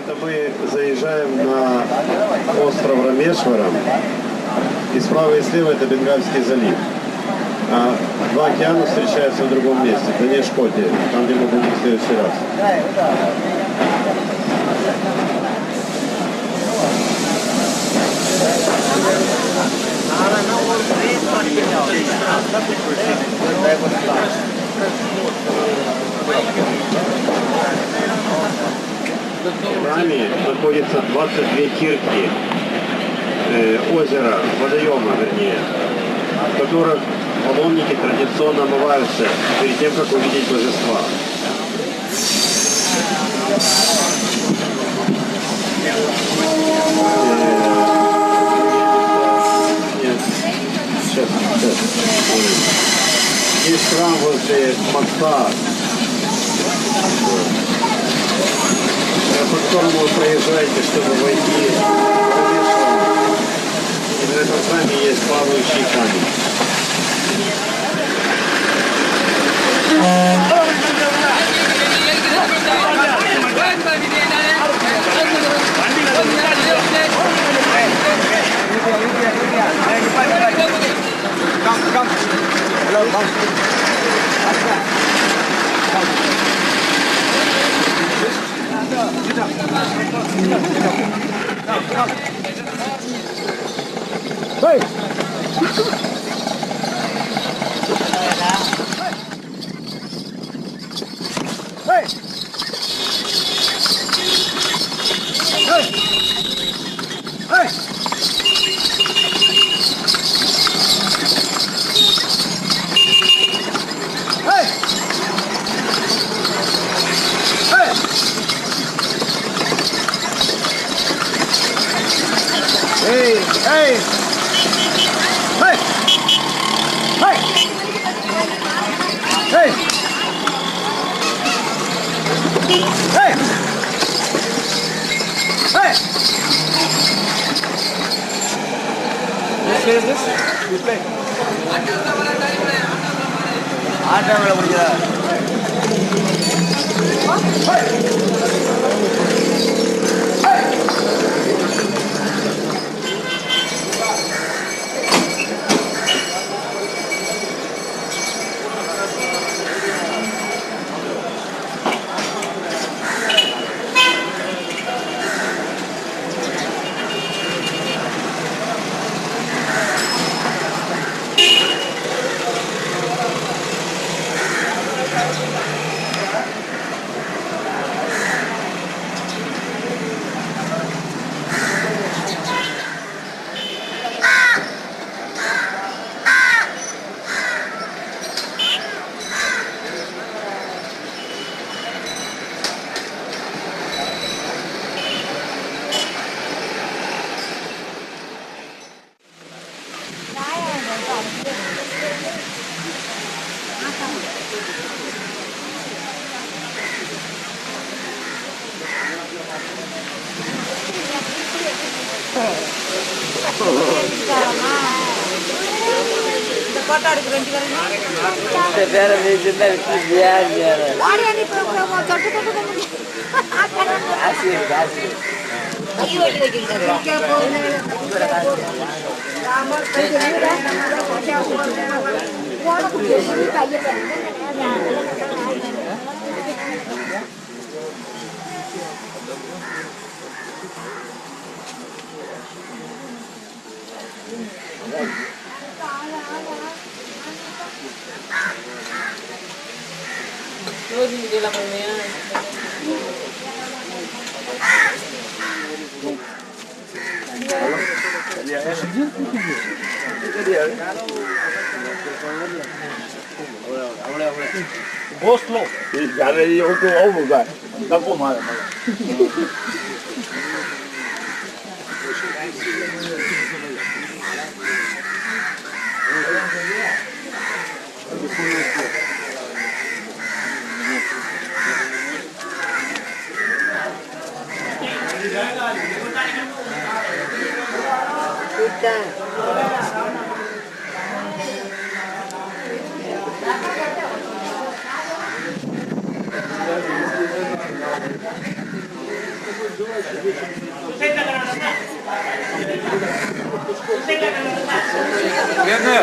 Это мы заезжаем на остров Рамешварам, и справа и слева это Бенгальский залив. А два океана встречаются в другом месте, это не Шкотия, там, где мы будем в следующий раз. В нами находится 22 кирки, озера, водоема, вернее, в которых паломники традиционно омываются перед тем, как увидеть божества. Сейчас. Есть храм возле моста, по которому вы проезжаете, чтобы войти в Рамешварам. И в этом храме есть плавающий камень. Hey! Hey! Hey! Hey! Hey! Hey! Hey! Hey! Hey! Hey! This is this? You play. Go slow.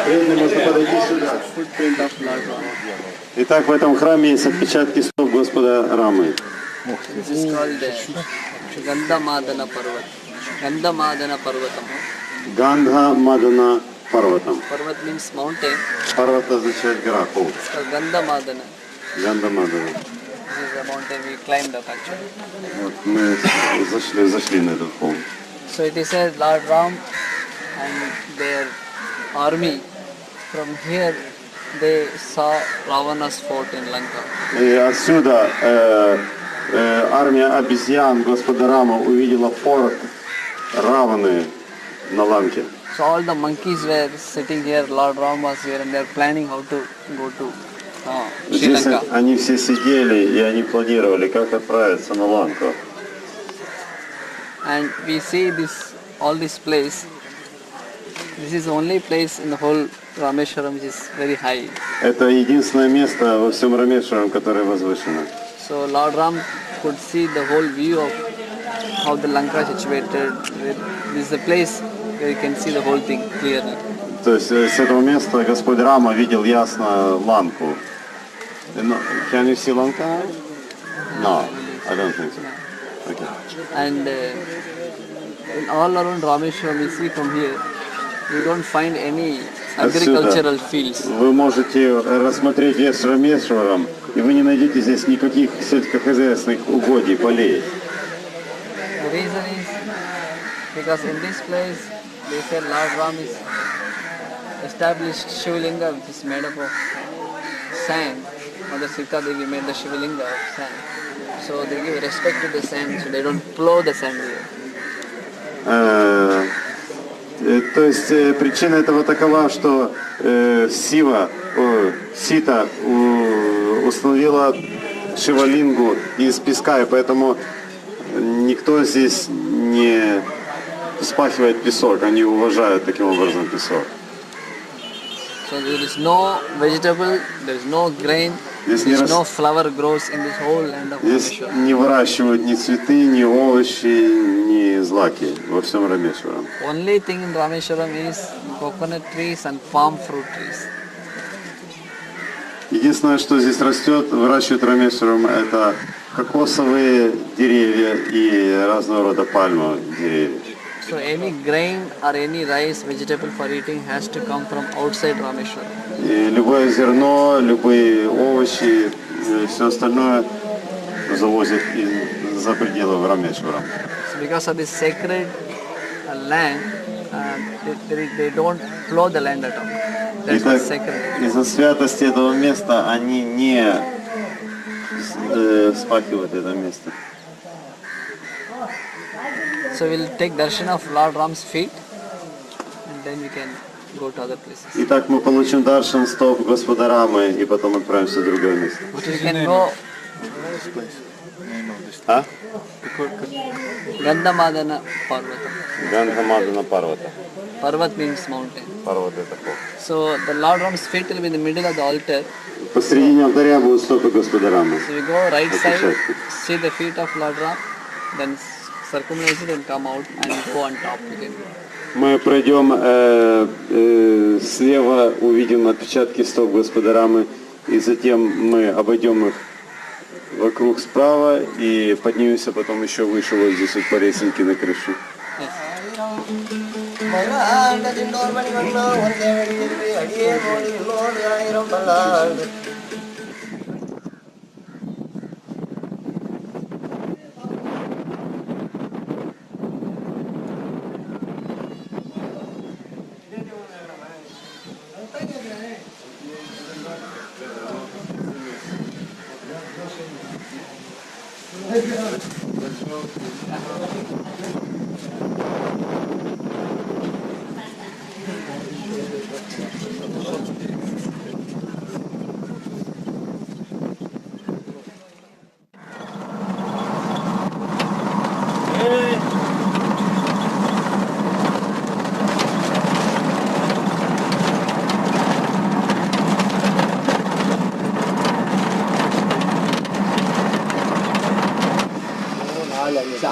Преданный можно подойти сюда. Footprint of Lord Rama. Итак, в этом храме есть отпечатки стоп Господа Рамы. This is called Gandhamadana Parvat. Gandhamadana Parvatam. Гандха Мадана Парватам. Parvat means mountain. Парвата означает гора, холм. It's called Gandhamadana. Ганда Мадана. This is the mountain we climbed up actually. Вот мы зашли на этот холм. So it is said Lord Ram and their army from here they saw Ravana's fort in Lanka. И отсюда армия обезьян Господа Рама увидела форт Раваны на Ланке. So all the monkeys were sitting here, Lord Ram was here and they are planning how to go to Sri Здесь Lanka. они все сидели и они планировали, как отправиться на Ланку. And we see all this place. This is the only place in the whole Rameshwaram which is very high. Это единственное место во всем Рамешварам, которое возвышено. So Lord Ram could see the whole view of how the Lanka is situated. This is the place where you can see the whole thing clearly. То есть с этого места Господь Рама видел ясно Ланку. Can you see Lanka? No, I don't think so. Okay. And in all around Rameshwaram, you see from here, you don't find any agricultural fields. Вы можете рассмотреть весь Рамешварам, и вы не найдете здесь никаких сельскохозяйственных угодий, полей. The reason is because in this place, they said Lord Ram is established Shivalinga which is made up of sand. Mother Sita Devi made the Shivalinga of sand. So they give respect to the sand, so they don't plow the sand here. То есть причина этого такова, что Сита установила Шивалингу из песка, и поэтому никто здесь не спахивает песок, они уважают таким образом песок. So there is no vegetable, there is no grain, there is no flower grows in this whole land of Здесь Rameshwaram. не выращивают ни цветы, ни овощи, ни злаки во всем Рамешварам. Only thing in Rameshwaram is coconut trees and palm fruit trees. Единственное, что здесь растет, выращивают Рамешварам, это кокосовые деревья и разного рода пальмовые деревья. So any grain or any rice, vegetable for eating has to come from outside Rameshwaram. И любое зерно, любые овощи, все остальное завозят за пределы Рамешварам. So because of this sacred land, they don't plow the land at all. That's why it's sacred. Из-за святости этого места они не спахивают это место. So we'll take darshan of Lord Ram's feet and then we can go to other places. Итак, мы получим даршан стоп Господа Рамы и потом отправимся в другое место. But we can go А? Gandhamadana Parvatam. Гандхамадана Парвата. Parvat means mountain. Парват это холм. So the Lord Ram's feet will be in the middle of the altar. Посредине алтаря будут стопы Господа Рамы. So we go right side, see the feet of Lord Ram, then circumambulate it and come out and go on top again. Мы пройдем слева, увидим отпечатки стоп Господа Рамы, и затем мы обойдем их вокруг справа и поднимемся потом еще выше, вот здесь вот по лесенке на крышу.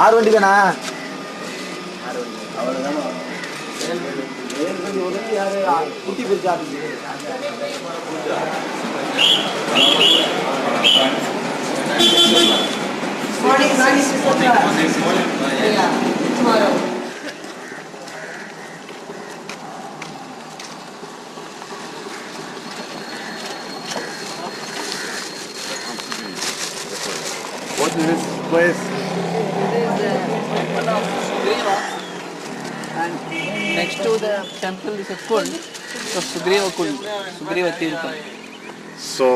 ஆறு வண்டி தானா Morning, sunny sister. Yeah, tomorrow. What is this place? It is temple of Sugriva, and next to the temple is a kund, so Sugriva Kund, Sugriva Tirtham. So,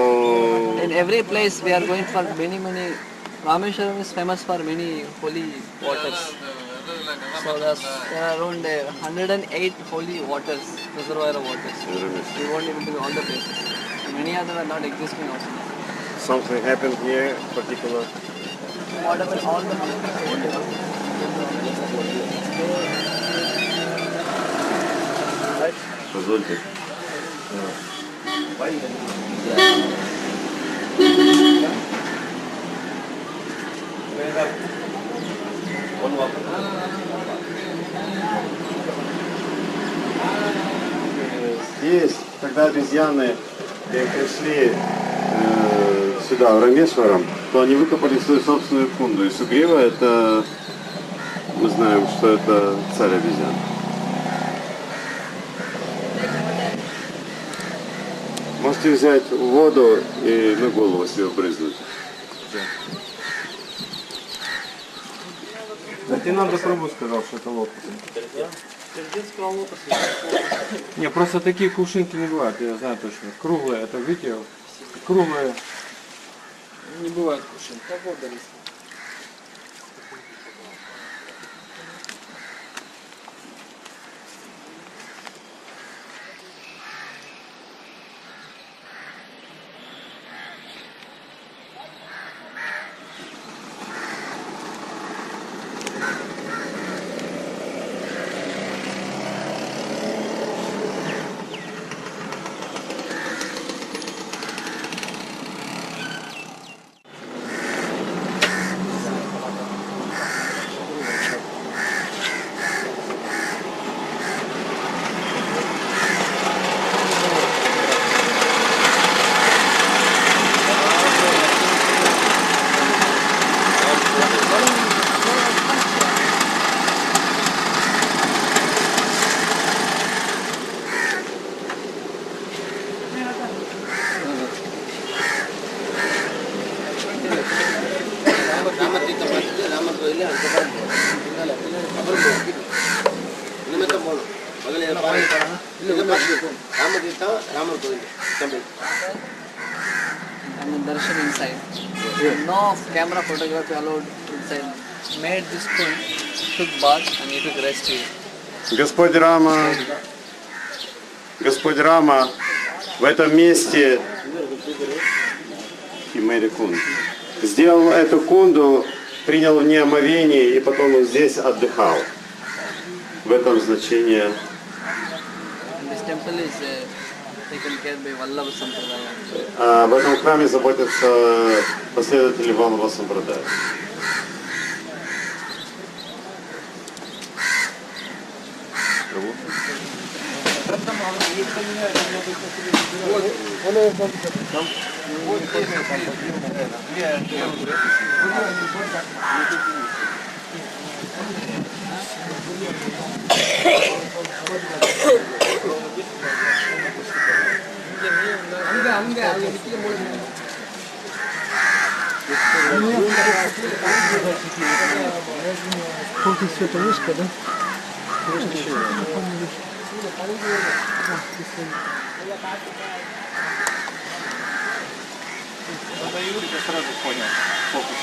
In every place we are going for many. Rameshwaram is famous for many holy waters. So there are around 108 holy waters, reservoir of waters. We won't able to be all the places. Many of them are not existing also. something happened here, particular. Whatever, all the Позвольте. Здесь, когда обезьяны пришли сюда, в Рамешварам, то они выкопали свою собственную кунду. И Сугрива это, мы знаем, что это царь обезьян. Можете взять воду и на голову себе брызнуть. Ты нам попробуй, сказал, что это лотос. Не, просто такие кувшинки не бывают, я знаю точно. Круглые, это видите, круглые. Не бывает кувшинки. Так вот, Борис. And then darshan inside. No camera photography allowed inside. Made this kund, took bath and he took rest here. Господь Рама в этом месте сделал эту кунду, принял в ней омовение и потом он здесь отдыхал. В этом значение. And this temple is taken care by Vallabha Sampradaya. А в этом храме заботятся последователи Валлаба Сампрадая. Сразу понял. Фокус.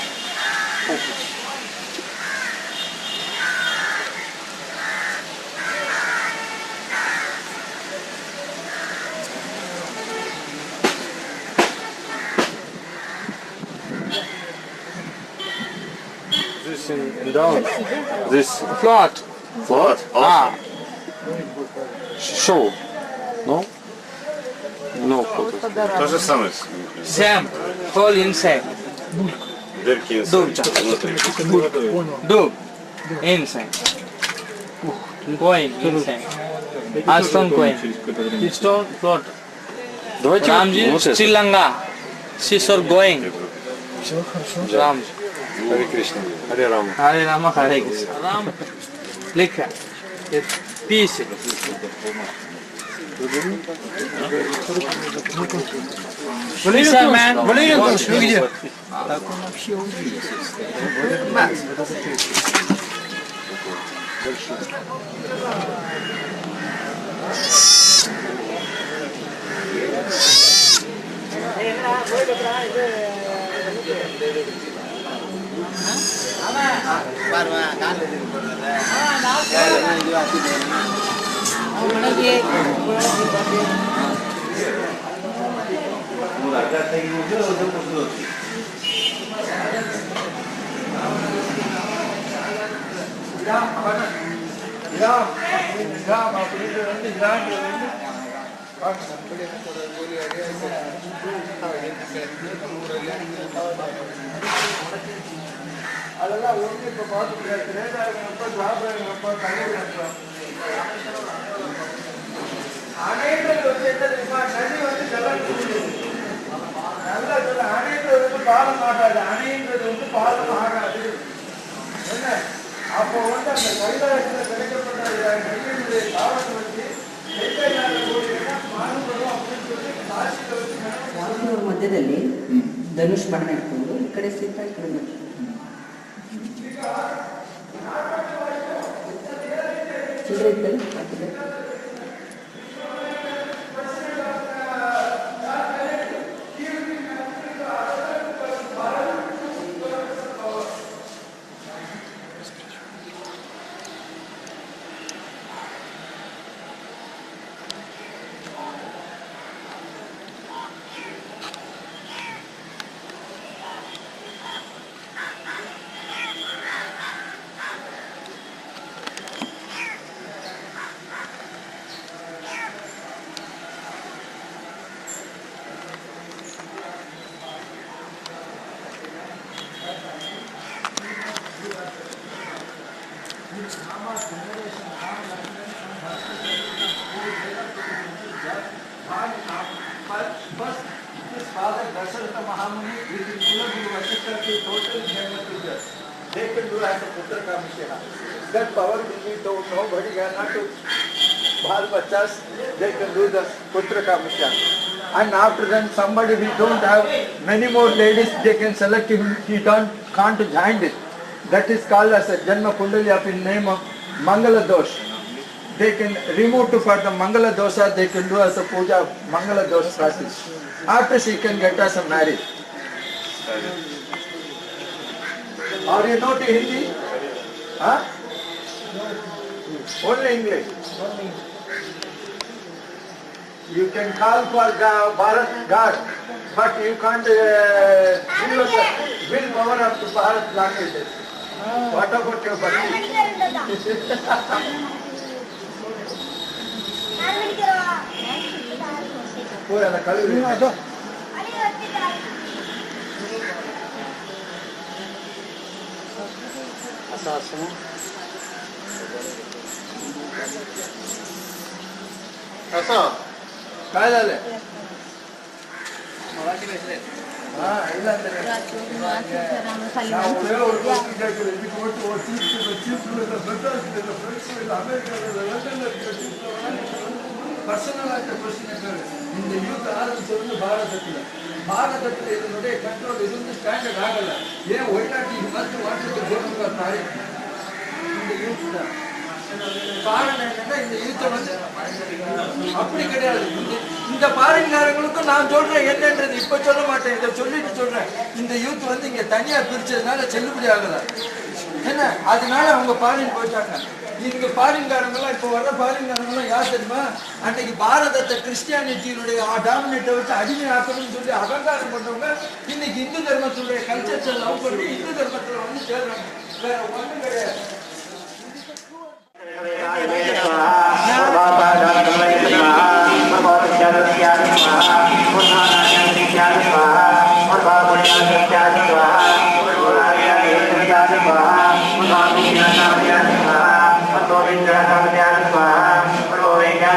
This in down. This flat. Вот. Ah. Show. No? No focus. То же самое. Sam, fall inside. Дырки внутри. Do inside. Going inside. Ashram going. This stone float. Ramji, Sri Lanka. Sisor going. Ram. Hare Krishna. Hare Rama. Hare Rama, Hare Krishna. Ram. Likha. Peace. Listen, man. ಮಧ್ಯದಲ್ಲಿ ಧನುಷ್ ಬಣ್ಣ ಇಟ್ಕೊಂಡು ಈ ಕಡೆ ಸೀತಾ ಈ ಕಡೆ ಚಿಲ್ಲರೆ ಇತ್ತಲ್ಲ ಹಾಕಿದೆ. That power will be to nobody cannot to Bhal Bachas, they can do the Putraka mission. And after then somebody we don't have many more ladies, they can select him, he can't join it. That is called as a Janma Kundali of in name of Mangala Dosh. They can remove to for the Mangala Dosha, they can do as a puja Mangala Dosh practice. After she can get us a marriage. Are you not Hindi? Huh? Only English. You can call for Bharat God, but you can't use the willpower of the Bharat languages. What about your bhakti? Pura kalvi. Asa. काय झालं? Ач'юта, Personal question in the youth ಆರಂಭಿಸೋದು ಭಾರತದಲ್ಲಿ ಇದು ನೋಡಿ control ಇದೊಂದು standard ಆಗಲ್ಲ. why not you must want to go to the marriage in the youth காரணம் என்னன்னா இந்த யூத் வந்து அப்படி கிடையாது. இந்த பாரின்காரங்களுக்கும் நான் சொல்றேன் என்னன்றது இப்ப சொல்ல மாட்டேன், இதை சொல்லிட்டு சொல்றேன். இந்த யூத் வந்து இங்க தனியா பிரிச்சதுனால செல்லுபடி ஆகல என்ன, அதனால அவங்க பாரின் போயிட்டாங்க. இங்க பாரின்காரங்களாம் இப்போ வர்ற பாரின்காரங்களாம் யார் தெரியுமா, அன்னைக்கு பாரதத்தை கிறிஸ்டியானிட்டியினுடைய டாமினேட்டை வச்சு அடிமை ஆக்கணும்னு சொல்லி அகங்காரம் பண்றவங்க இன்னைக்கு இந்து தர்மத்துடைய கல்ச்சர்ஸை லவ் பண்ணி இந்து தர்மத்துல வந்து சேர்றாங்க. வேற ஒண்ணும் கிடையாது. Govinda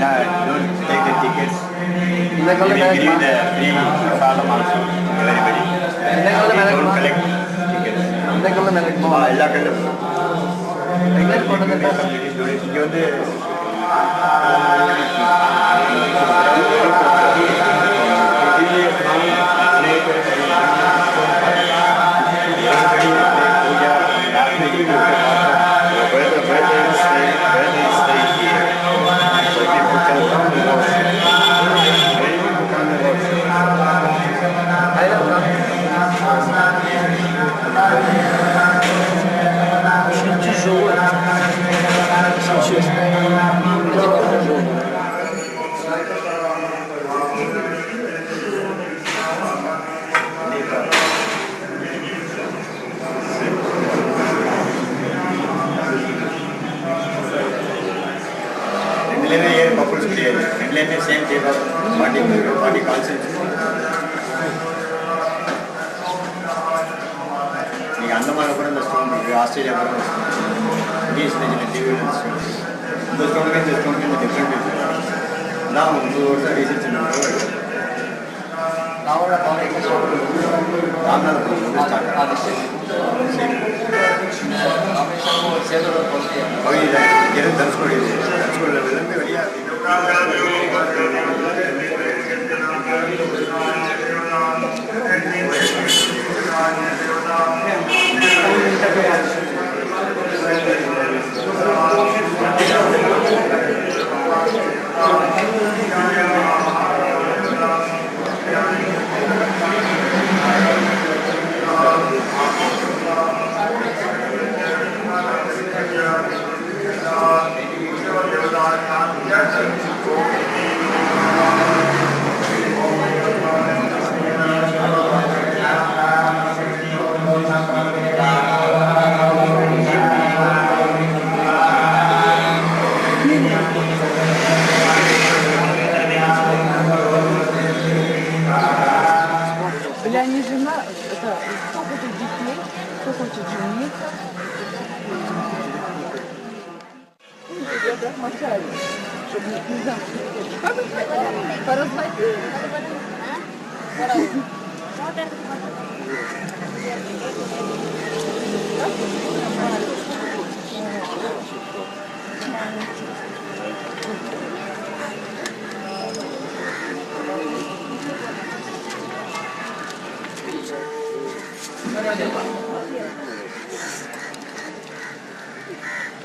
don't take the tickets. We They call will it give you the free prasadam also, everybody. We don't collect tickets. ಎಲ್ಲ ಕಡೆ ಇங்கே வந்து couples create. Same table, 40 concepts. ಈಗ ಅಂಡಮಾನ ಕೂಡ ಸ್ಟೋನ್ ಆಸ್ಟ್ರೇಲಿಯಾ ಕೂಡ English dividends the stone can different now 2 ವರ್ಷ research Или они жена, это кто хочет детей, кто хочет жениться. Я так мочаю, чтобы не замуж. Поразводить.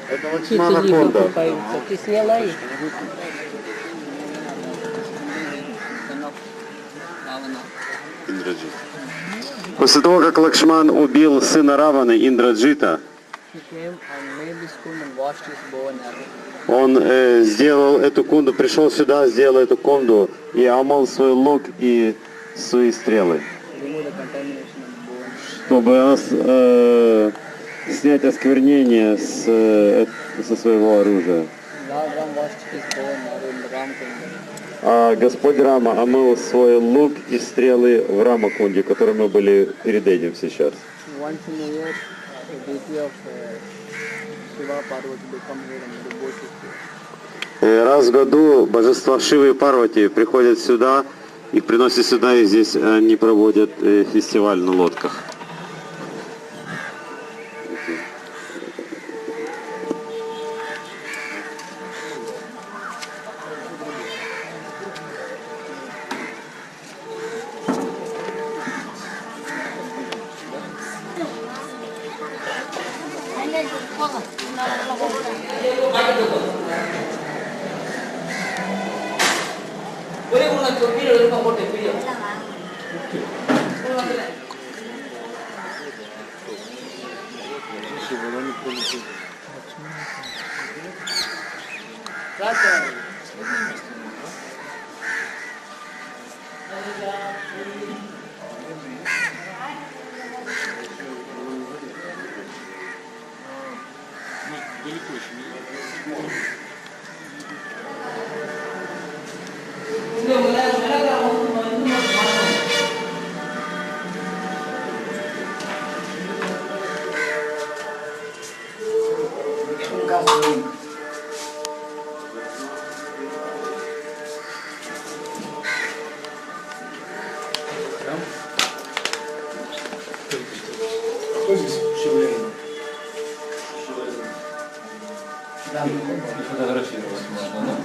Это Лакшмана Конда. Ты сняла их? Индраджит. После того, как Лакшман убил сына Раваны, Индраджита, он сделал эту кунду, пришел сюда, сделал эту кунду и омыл свой лук и свои стрелы, чтобы снять осквернение со своего оружия. А Господь Рама омыл свой лук и стрелы в Рамакунде, в которой мы были перед этим сейчас. Раз в году божества Шивы и Парвати приходят сюда, их приносят сюда, и здесь они проводят фестиваль на лодках. Фотографировать можно, да?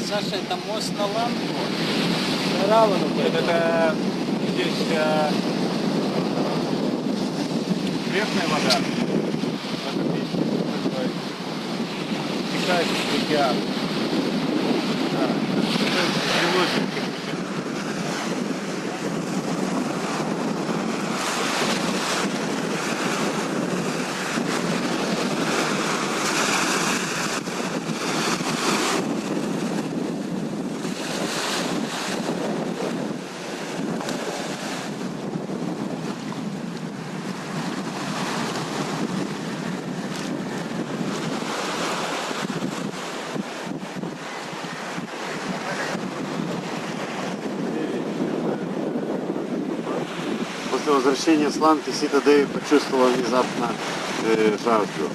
Саша, это мост на лампу? Это здесь пресная вода. В этом месте. Текает в океан. Да. Это После возвращения с Ланки Сита Дэй почувствовала внезапно жажду.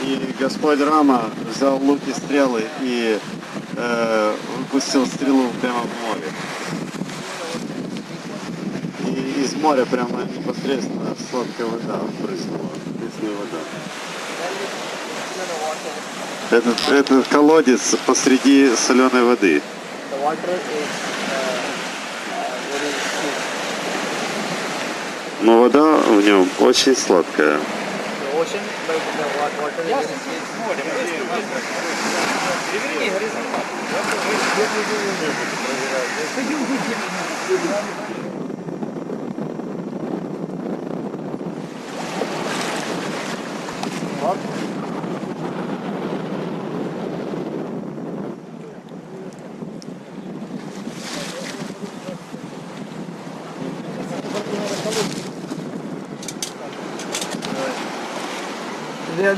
И Господь Рама взял лук и стрелы и выпустил стрелу прямо в море. И из моря прямо непосредственно сладкая вода брызнула, пресная вода. Этот колодец посреди соленой воды. The water is very sweet. Но вода в нем очень сладкая. The ocean, but the water is very sweet.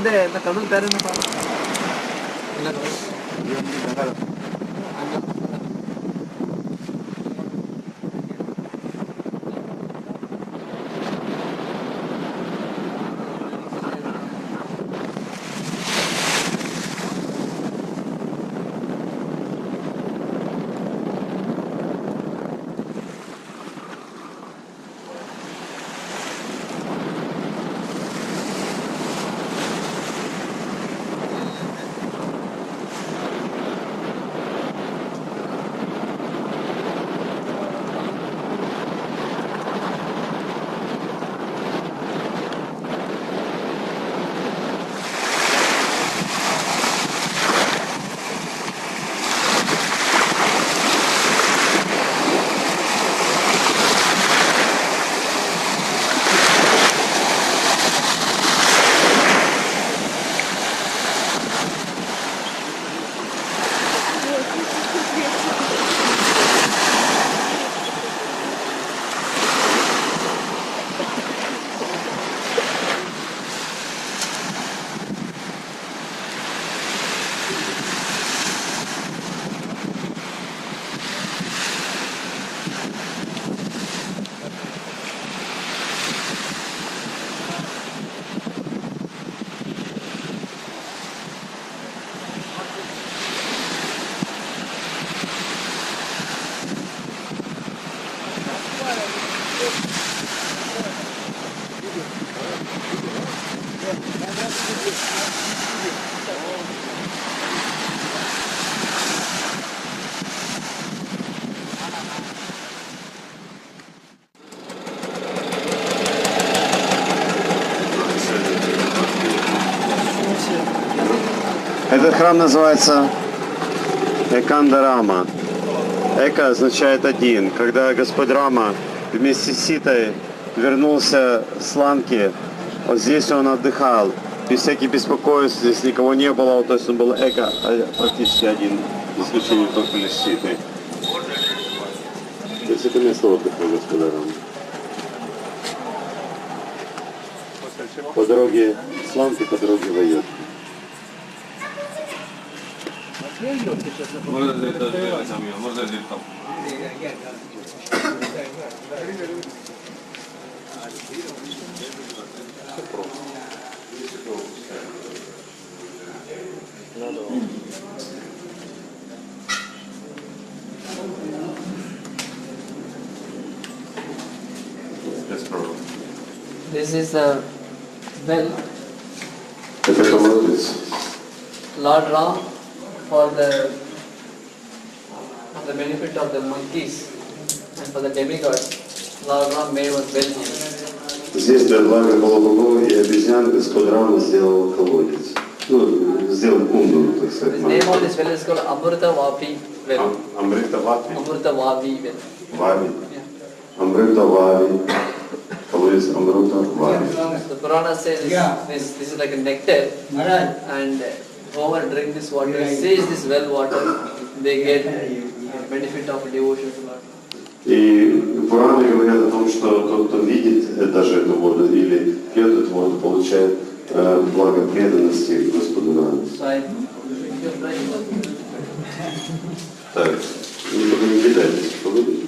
There, the kadal there in the car. Этот храм называется Экандарама. Эка означает один. Когда Господь Рама вместе с Ситой вернулся с Ланки, вот здесь он отдыхал. Без всяких беспокойств, здесь никого не было, то есть он был Эка практически один, за исключением только лишь Ситы. То есть это место отдыха Господа Рама. По дороге с Ланки, по дороге в Ач'юту. Можно здесь там. This is the well Это колодец. Lord Ram for the benefit of the monkeys and for the demigods. Lord Ram made one well here. Здесь для блага полубогов и обезьян Господь Рама сделал колодец. Ну, сделал кунду, так The сказать. name of this well is called Amrita Vavi well. Амрита Вави. Amrita Vavi well. Вави. Yeah. Амрита Вави. Колодец Амрита Вави. The Purana says this is like a nectar, and whoever drink this water, says this well water, they get benefit of devotion to Lord. И Пураны говорят о том, что тот, кто видит даже эту воду или пьет эту воду, получает благо преданности Господу Раму. So I Так, никуда не кидайтесь, повыдайте.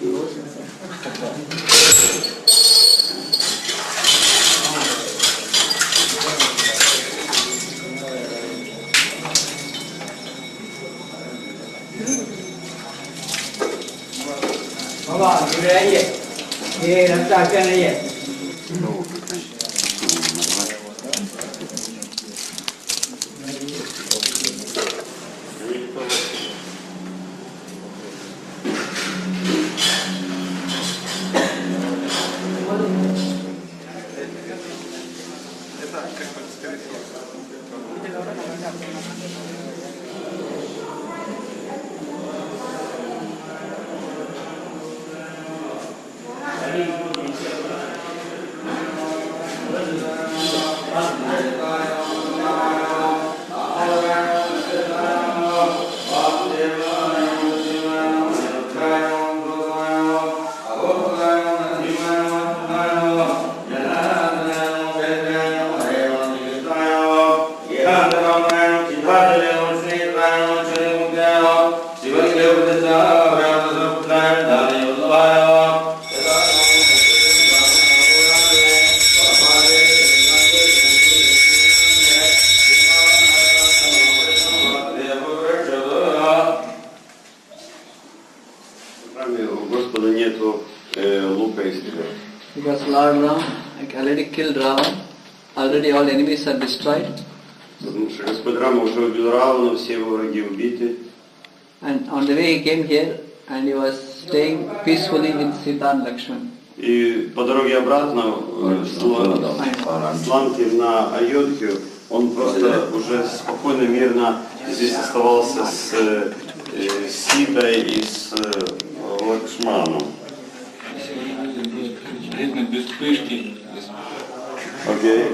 Baba, ये रास्ता अच्छा नहीं है. Because Lord Ram already killed Ravan, already all enemies are destroyed. Потому что Господь Рама уже убил Равана, все его враги убиты. And on the way he came here and he was staying peacefully with Sita and Lakshman. И по дороге обратно с Ланки на Ач'юту он просто уже спокойно, мирно здесь оставался с Ситой и с Лакшманом. Без вспышки. Окей.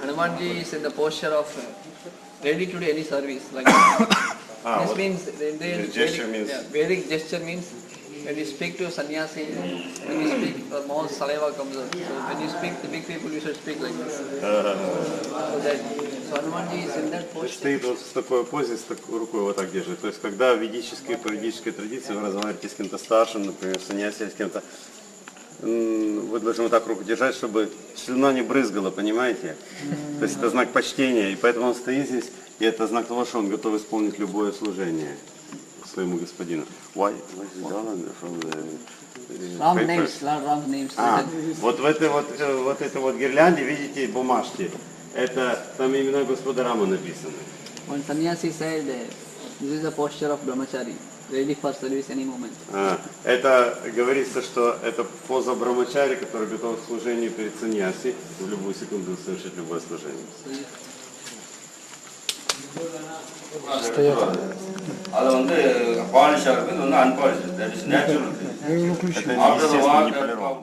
Hanumanji is in the posture of ready to do any service. Like this means This gesture means- Vedic gesture means when you speak to a sannyasi, when you speak, the more saliva comes out. So when you speak to big people, you should speak like this. So Hanumanji is in that posture. Стоит вот в такой позе, с такой рукой вот так держит. То есть, когда в по ведической традиции вы разговариваете с кем-то старшим, например, саньяси или с кем-то, вы должны вот так руку держать, чтобы слюна не брызгала, понимаете? То есть это знак почтения, и поэтому он стоит здесь, и это знак того, что он готов исполнить любое служение своему господину. Why is it done from the Ram papers? names, Lord Ram names. Вот в этой вот гирлянде, видите, бумажки, это там имена Господа Рама написаны. One sannyasi said, this is the posture of brahmachari. ready for service any moment. Это говорится, что это поза брамачари, который готов к служению перед саньяси, в любую секунду совершить любое служение. அது வந்து பாலிஷாக இருக்குது இது வந்து unpolish that is natural after the walk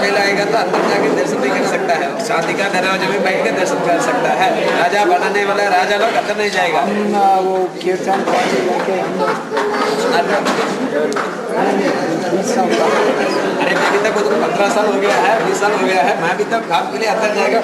पहले आएगा तो अंदर जाके दर्शन नहीं कर सकता है। शादी का दरवाजे में बैठ के दर्शन कर सकता है। राजा बनाने वाला राजा लोग अंदर नहीं जाएगा। वो कीर्तन पार्टी करके अरे मैं अभी तक 15 साल हो गया है, 20 साल हो गया है, मैं अभी तक काम के लिए अंदर जाएगा।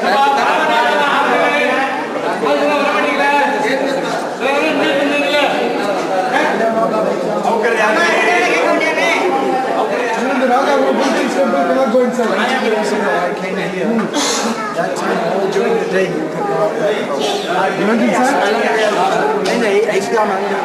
during the day. You want inside? नहीं, इसका मांगे।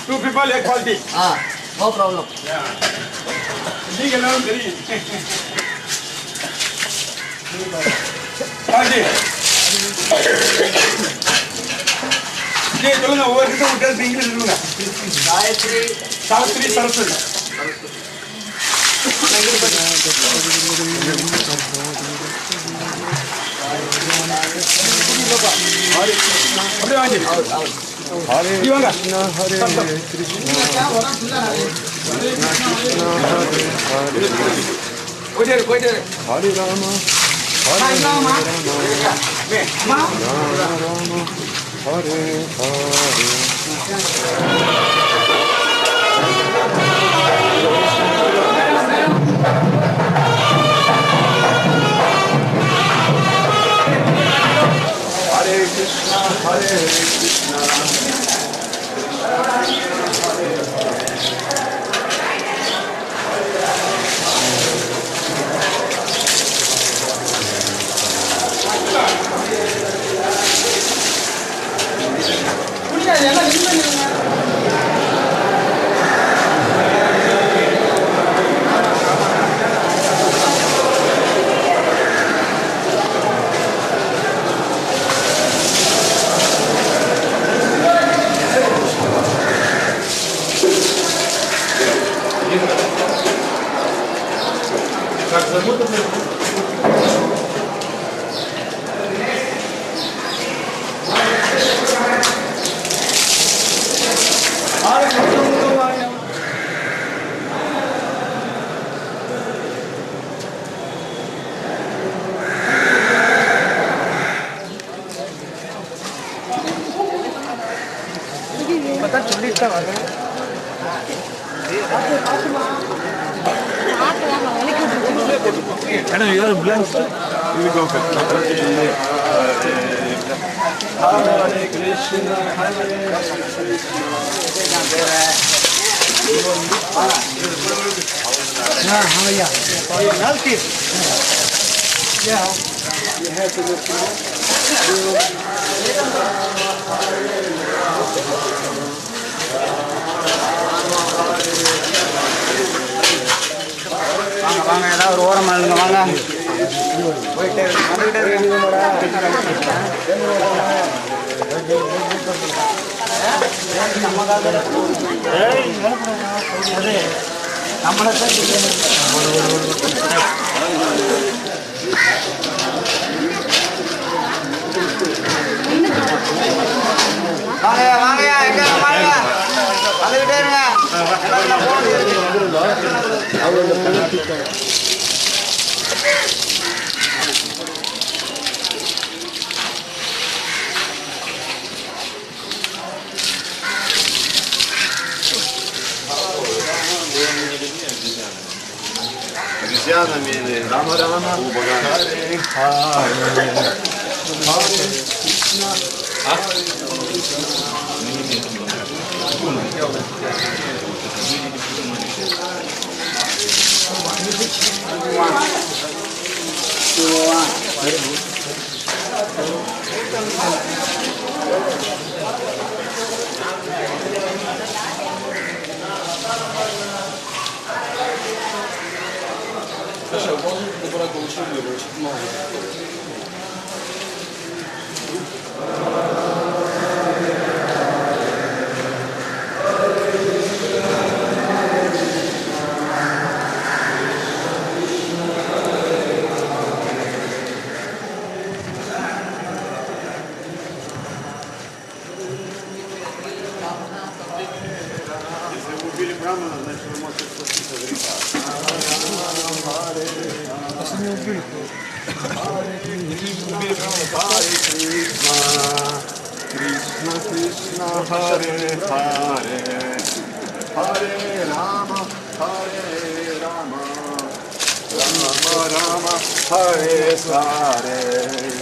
Two people, a quality. No problem. Quality. ये तो ना वो कितना उधर इंग्लिश लूँगा। सावित्री सरस्वती। अरे आजे। हरे कृष्णा हरे कृष्णा हरे राम हरे राम हरे हरे कृष्णा हरे Krishna Madam, you are blessed. You will go first. Hare Krishna, Hare வாங்க ஏதாவது ஒரு ஓரமா இருங்க வாங்க நம்மள வாங்கயா எங்க வாங்க வந்துகிட்டே இருங்க எல்லாம் Обезьянами или Рама-Рама. Krishna Krishna Hare Hare Hare Rama Rama Rama Hare Hare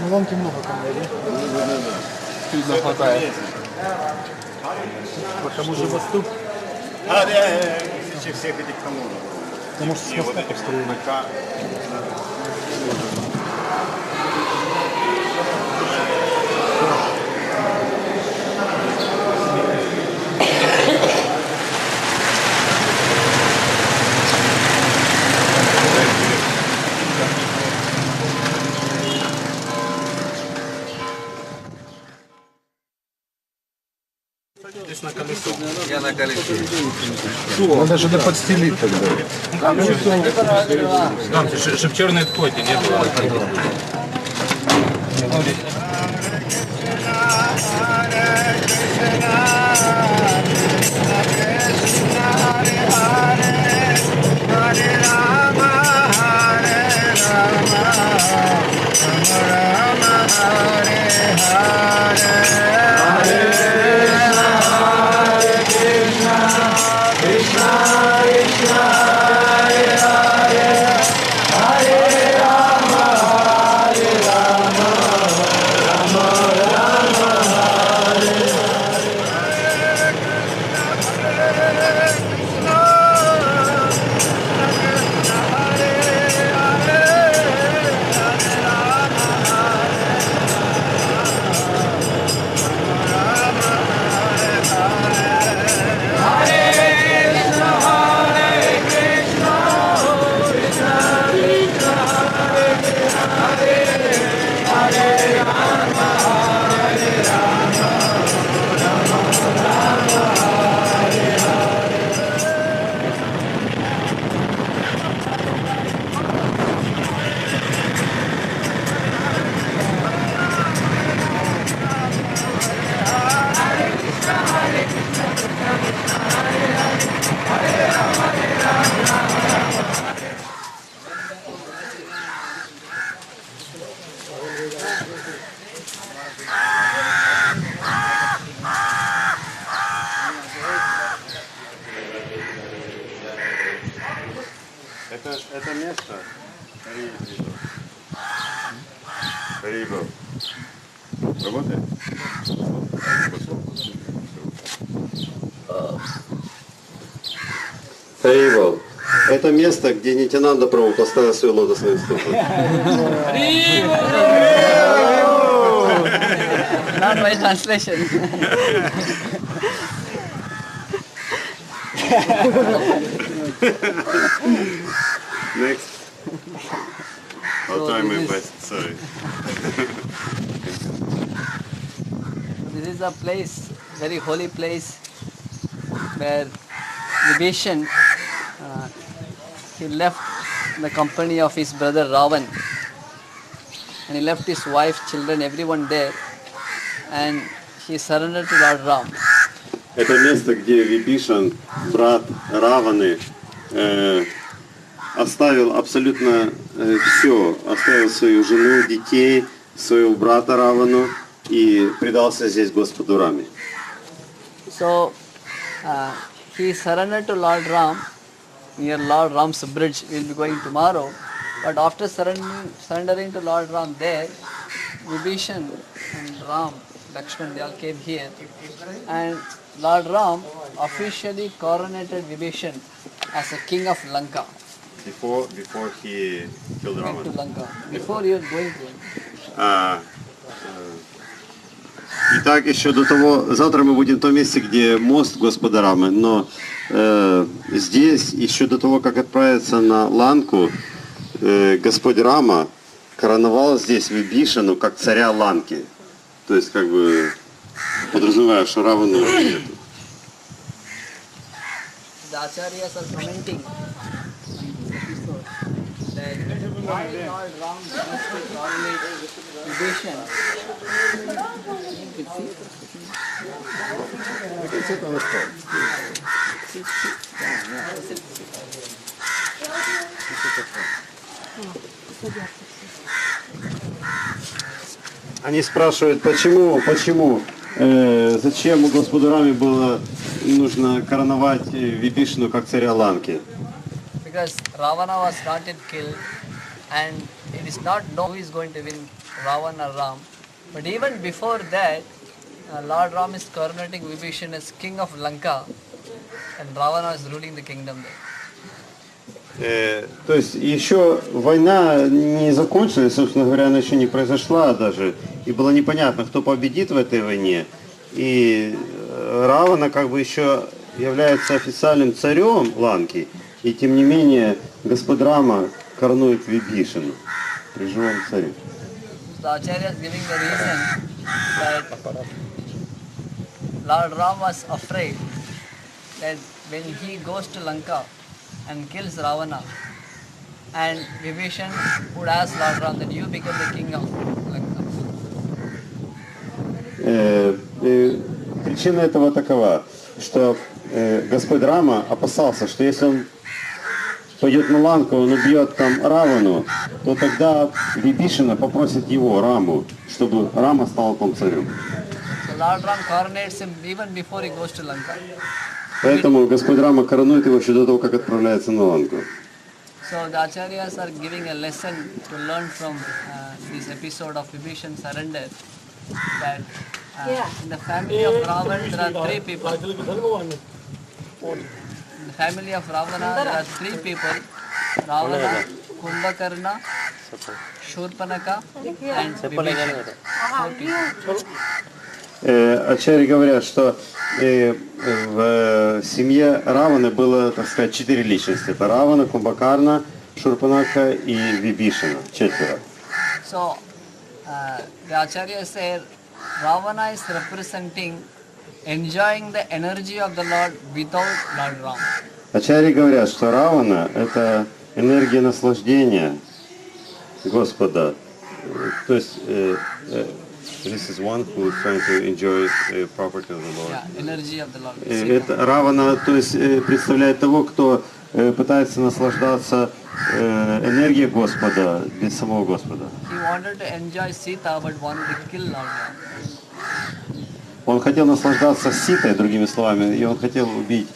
На ломке много камней, да? Видно, хватает. По тому же мосту. Всех этих коммунов. Потому что с моста построили. Он даже не подстелит тогда. Чтобы черной ткоти не было. Это место Риба. Работает? Риба. Это место, где Нитянанда Прабху поставил свою лотосную стопу. Not my translation. Next. I'll try my best, sorry. This is a place, very holy place, where Vibhishan, he left the company of his brother Ravan, and he left his wife, children, everyone there, and he surrendered to Lord Ram. Это место, где Вибишан, брат Раваны, оставил абсолютно все, оставил свою жену, детей, своего брата Равану и предался здесь Господу Раме. So he surrendered to Lord Ram near Lord Ram's bridge. We will be going tomorrow. But after surrendering to Lord Ram there, Vibhishan and Ram, Lakshman, they all came here. And Lord Ram officially coronated Vibhishan as a king of Lanka. Before he killed To Ravana. Lanka. Before you are going to. Итак, еще до того, завтра мы будем в том месте, где мост Господа Рамы, но здесь, еще до того, как отправиться на Ланку, Господь Рама короновал здесь Вибишану как царя Ланки. То есть, как бы, подразумевая, что Равану нет. The Acharyas are commenting that why Lord Ram used to coronate Vibhishan. Они спрашивают, почему, зачем Господу Раме было нужно короновать Вибишану как царя Ланки? Because Ravana was not yet killed and it's not known who is going to win, Ravana or Ram. But even before that, Lord Ram is coronating Vibhishan as king of Lanka, and Ravana is ruling the kingdom there. То есть еще война не закончилась, собственно говоря, она еще не произошла даже. И было непонятно, кто победит в этой войне. И Равана как бы еще является официальным царем Ланки. И тем не менее Господь Рама коронует Вибхишану при живом царе. The Acharya is giving the reason that Lord Ram was afraid that when he goes to Lanka and kills Ravana, and Vibhishan would ask Lord Ram that you become the king of Lanka. Причина этого такова, что Господь Рама опасался, что если он пойдет на Ланку, он убьет там Равану, то тогда Вибхишана попросит его, Раму, чтобы Рама стал там царем. So Lord Ram coronates him even before he goes to Lanka. Поэтому Господь Рама коронует его еще до того, как отправляется на Ланку. So the Acharyas are giving a lesson to learn from this episode of Vibhishan surrender, that in the family of Ravana there are three people. In the family of Ravana there are three people: Ravana, Kumbhakarna, Shurpanaka, and Vibhishan. Four people. Ачарьи говорят, что в семье Раваны было, так сказать, 4 личности. Это Равана, Кумбхакарна, Шурпанака и Вибхишана. 4. So the Acharya said Ravana is representing enjoying the energy of the Lord without Lord Ram. Ачарьи говорят, что Равана – это энергия наслаждения Господа. То есть this is one who is trying to enjoy property of the Lord. Yeah, energy of the Lord. Это Равана, то есть представляет того, кто пытается наслаждаться энергией Господа без самого Господа. He wanted to enjoy Sita but wanted to kill Lord Ram. Он хотел наслаждаться Ситой, другими словами, и он хотел убить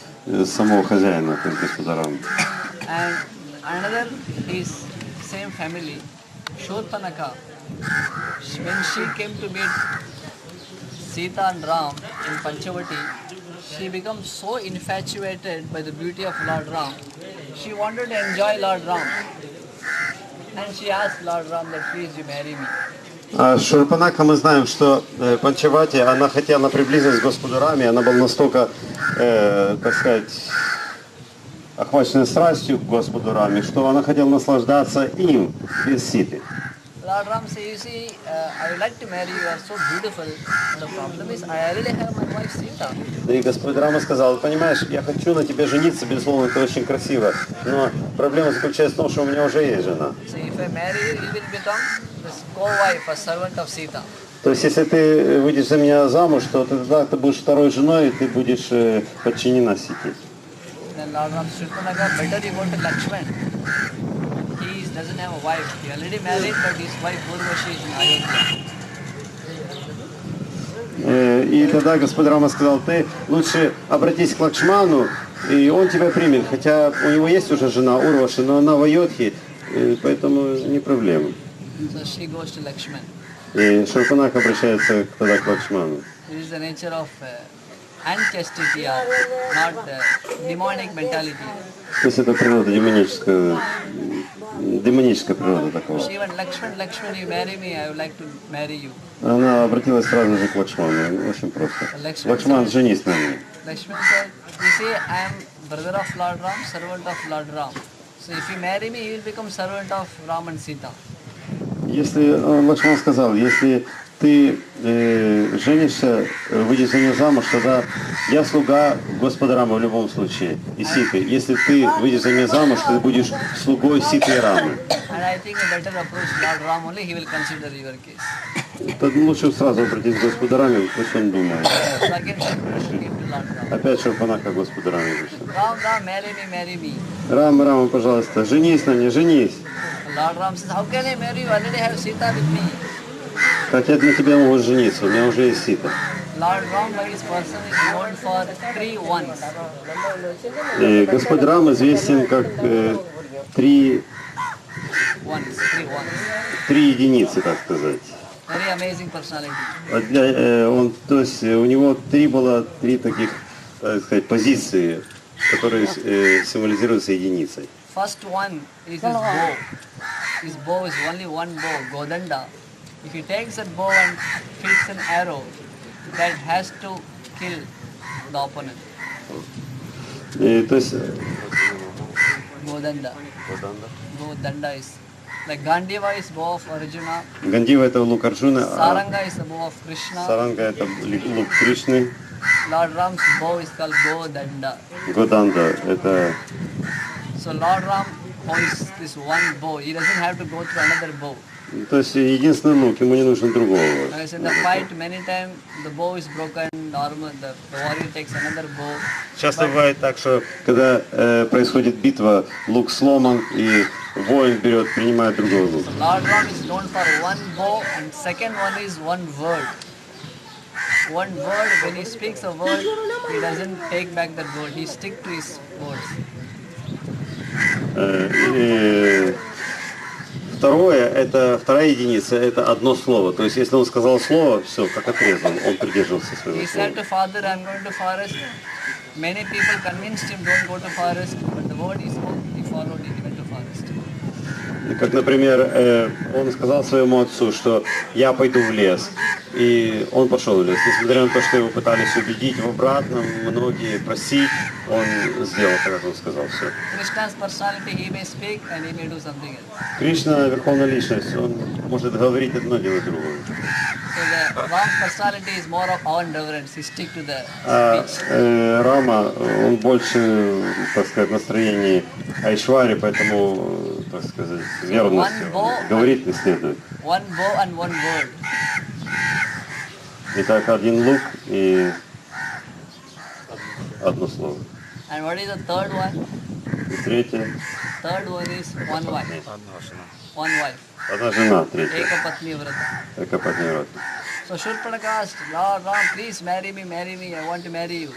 самого хозяина, то есть Господа Рама. And another is same family, Shurpanaka. When she came to meet Sita and Ram in Panchavati, she becomes so infatuated by the beauty of Lord Ram. She wanted to enjoy Lord Ram. And she asked Lord Ram that please you marry me. А Шурпанака мы знаем, что Панчавати, она хотела приблизиться к Господу Раме, она была настолько, так сказать, охвачена страстью к Господу Раме, что она хотела наслаждаться им без Ситы. Lord Ram says, you see, I would like to marry you, you are so beautiful. The problem is, I already have my wife Sita. И Господь Рама сказал, понимаешь, я хочу на тебе жениться, безусловно, это очень красиво, но проблема заключается в том, что у меня уже есть жена. So if I marry you, you will become the co-wife, a servant of Sita. То есть, если ты выйдешь за меня замуж, то тогда ты будешь второй женой, и ты будешь подчинена Сите. Then Lord Ram Shurpanaga, better you go to Lakshman. He doesn't have a wife. He already married, but his wife Urvashi is in Ayodhya. И тогда Господь Рама сказал, ты лучше обратись к Лакшману, и он тебя примет. Хотя у него есть уже жена Урваши, но она в Айодхе, поэтому не проблема. So she goes to Lakshman. И Шурпанак обращается тогда к Лакшману. This is the nature of unchastity, not demonic mentality. То есть это природа демоническая природа такого. She went, Lakshman, you marry me, I would like to marry you. Она обратилась сразу же к Лакшману, очень просто. Лакшман, женись на мне. Lakshman said, you see, I am brother of Lord Ram, servant of Lord Ram. So if you marry me, you will become servant of Ram and Sita. Если Лакшман сказал, если ты женишься, выйдешь за нее замуж, тогда я слуга Господа Рама в любом случае, и Ситы. Если ты выйдешь за меня замуж, ты будешь слугой Ситы и Рамы. And I think a better approach Lord Ram only, he will consider your case. Тогда лучше сразу обратиться к Господу Раме, пусть он думает. So again, she came to Lord Ram. Опять Шурпанака Господу Раме вышла. Ram, marry me. Рама, пожалуйста, женись на мне, женись. Lord Ram says, how can I marry you? I already have Sita with me. Как я на тебя могу жениться, у меня уже есть Сита. Lord Ram by his person is known for 3 ones. И Господь Рам известен как 3 ones, 3 ones. 3 единицы, так сказать. Very amazing personality. То есть у него было 3 таких, так сказать, позиции, которые символизируются единицей. First one is his bow. His bow is only one bow, Godanda. If he takes that bow and fits an arrow, that has to kill the opponent. То есть Godanda. Godanda is like Gandiva is bow of Arjuna. Гандива это лук Арджуна, Saranga is the bow of Krishna. Саранга это лук Кришны, Lord Ram's bow is called Godanda. Годанда это... So Lord Ram points this one bow. He doesn't have to go through another bow. То есть единственный лук, ему не нужен другого. Because in the fight, many times the bow is broken, the warrior takes another bow. Часто бывает так, что когда происходит битва, лук сломан, и воин берет, принимает другой лук. So Lord Ram is known for one bow, and second one is one word. One word, when he speaks a word, he doesn't take back that word, he sticks to his words. Вторая единица, это одно слово. То есть, если он сказал слово, все, как отрезан, он придерживался своего He слова. said to father, I'm going to forest. Many people convinced him, don't go to forest, but the word he spoke, he followed it, he went to forest. Как, например, он сказал своему отцу, что я пойду в лес. И он пошел в лес. Несмотря на то, что его пытались убедить в обратном, многие просить, он сделал так, как он сказал. Все. Krishna's personality, he may speak and he may do something else. Кришна, верховная личность, он может говорить одно, делать другое. So the Ram's personality is more of our endurance, he stick to the А speech. Рама, он больше, так сказать, настроении Айшвари, поэтому, так сказать, верностью. Говорит не следует. One bow and one word. Итак, один лук и одно слово. And what is the third one? И третье, Third one is one wife. One wife. одна жена, третья. Eka Patni Vrata. Это партнер. So Shurpanaka asked, Lord Ram, please marry me, I want to marry you.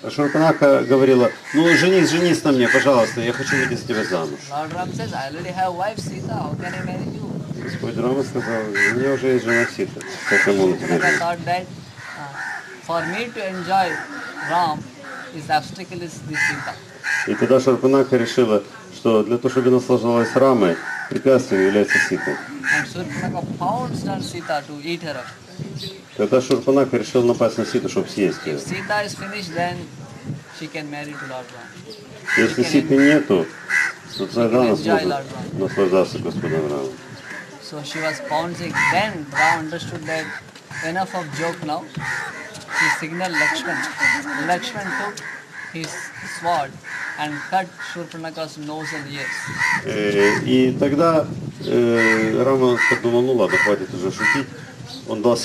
Шурпанаха говорила, ну женись на мне, пожалуйста, я хочу выйти за тебя замуж. Lord Ram says, I already have wife Sita, how can I marry you? Господь Рама сказал, у меня уже есть жена Сита, как я могу тебе Shurpanaka жить? thought that for me to enjoy Ram, his obstacle is this Sita. И тогда Шурпанаха решила, что для того, чтобы наслаждалась Рамой, препятствием является Сита. And Shurpanaka pounced on Sita to eat her up. Тогда Шурпанаха решил напасть на Ситу, чтобы съесть ее. If Sita is finished, then she can marry to Lord Ram. Если Ситы нету, то тогда она enjoy сможет Lord Ram. наслаждаться Господом Рамом. So she was pouncing. Then Ram understood that enough of joke now. He signaled Lakshman. Lakshman took his sword and cut Shurpanaka's nose and ears. И тогда Рама подумал, ну ладно, хватит уже шутить. Он дал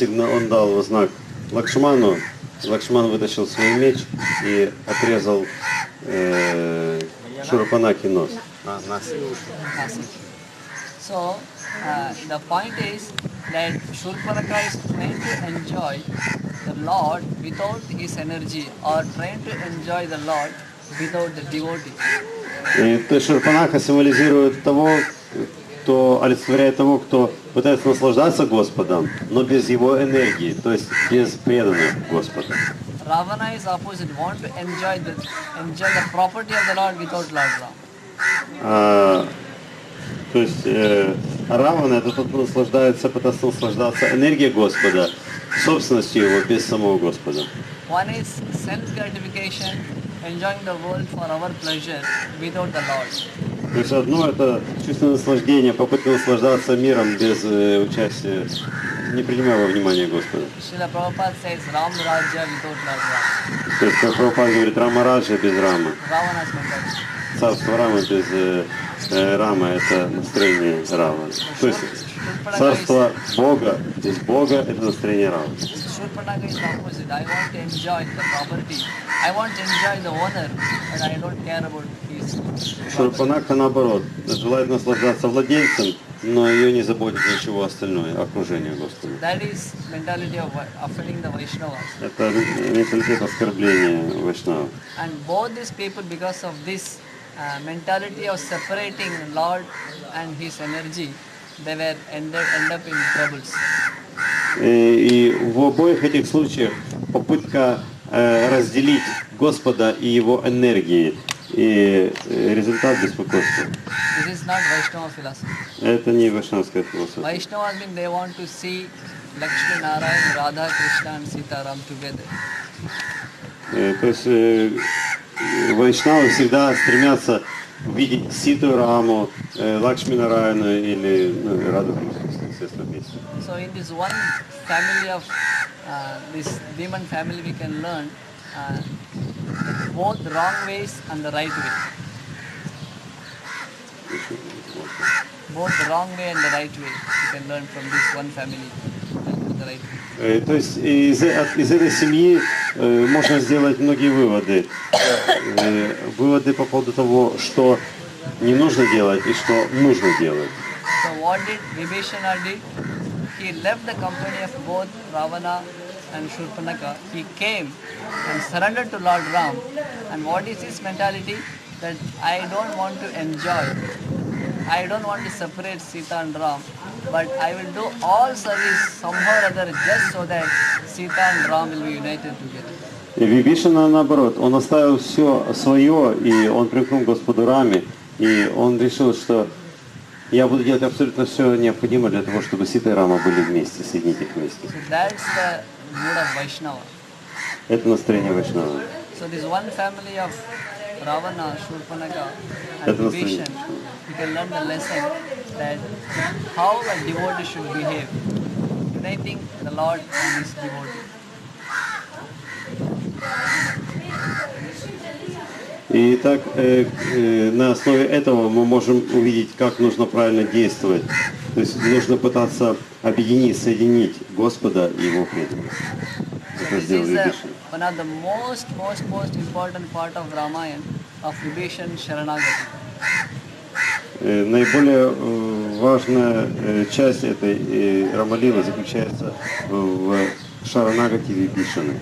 знак Лакшману. Лакшман вытащил свой меч и отрезал Шурпанахи нос. So the point is that Shurpanaka is trying to enjoy the Lord without his energy, or trying to enjoy the Lord without the devotee. И то есть Шурпанаха символизирует того, кто олицетворяет того, кто пытается наслаждаться Господом, но без его энергии, то есть без преданных Господу. Ravana is opposite, want to enjoy the property of the Lord without Lord Ram. То есть Равана это тот, кто наслаждается, пытается наслаждаться энергией Господа, собственностью его без самого Господа. One is self-gratification, enjoying the world for our pleasure without the Lord. То есть одно это чувственное наслаждение, попытка наслаждаться миром без участия, не принимая во внимание Господа. Srila Prabhupada says Ram Rajya without Lord Ram. То есть, как Прабхупада говорит, Рама Раджа без Рамы. Ravana's mentality. Царство Рамы без Рамы это настроение Равы. То есть царство Бога без Бога это настроение Равы. Shurpanaka is opposite. I want to enjoy the property. I want to enjoy the owner, but I don't care about his property. Шурпанаха наоборот, желает наслаждаться владельцем, но ее не заботит ничего остальное, окружение Господа. That is mentality of offending the Vaishnavas. Это менталитет оскорбления Вайшнава. And both these people, because of this mentality of separating Lord and his energy, they were end up in troubles. И в обоих этих случаях попытка разделить Господа и Его энергии, и результат беспокойства. This is not Vaishnava philosophy. Это не вайшнавская философия. Vaishnavas mean they want to see Lakshmi Narayan, Radha Krishna and Sita Ram together. То есть вайшнавы всегда стремятся увидеть Ситу Раму, Лакшми Нараяну или Раду Кришну, естественно, вместе. So in this one family of this demon family, we can learn both wrong ways and the right way. Both the wrong way and the right way. We can learn from this one family and the right way. То есть из этой семьи можно сделать многие выводы. Выводы по поводу того, что не нужно делать и что нужно делать. So what did Vibhishana did? He left the company of both Ravana and Shurpanaka. He came and surrendered to Lord Ram. And what is his mentality? That I don't want to enjoy. I don't want to separate Sita and Ram, but I will do all service somehow or other just so that Sita and Ram will be united together. И Вибишана наоборот, он оставил все свое, и он примкнул к Господу Раме, и он решил, что я буду делать абсолютно все необходимое для того, чтобы Сита и Рама были вместе, соединить их вместе. So that's the mood of Vaishnava. Это настроение Вайшнава. So this one family of Ravana, Shurpanaka and Vibhishan, we can learn the lesson that how a devotee should behave, uniting the Lord and his devotee. И так на основе этого мы можем увидеть, как нужно правильно действовать. То есть нужно пытаться объединить, соединить Господа и Его преданных. Это сделал Вибишан. One of the most important part of Ramayana of Vibhishan Sharanagati. Наиболее важная часть этой Рамалилы заключается в Шаранагати Вибишаны.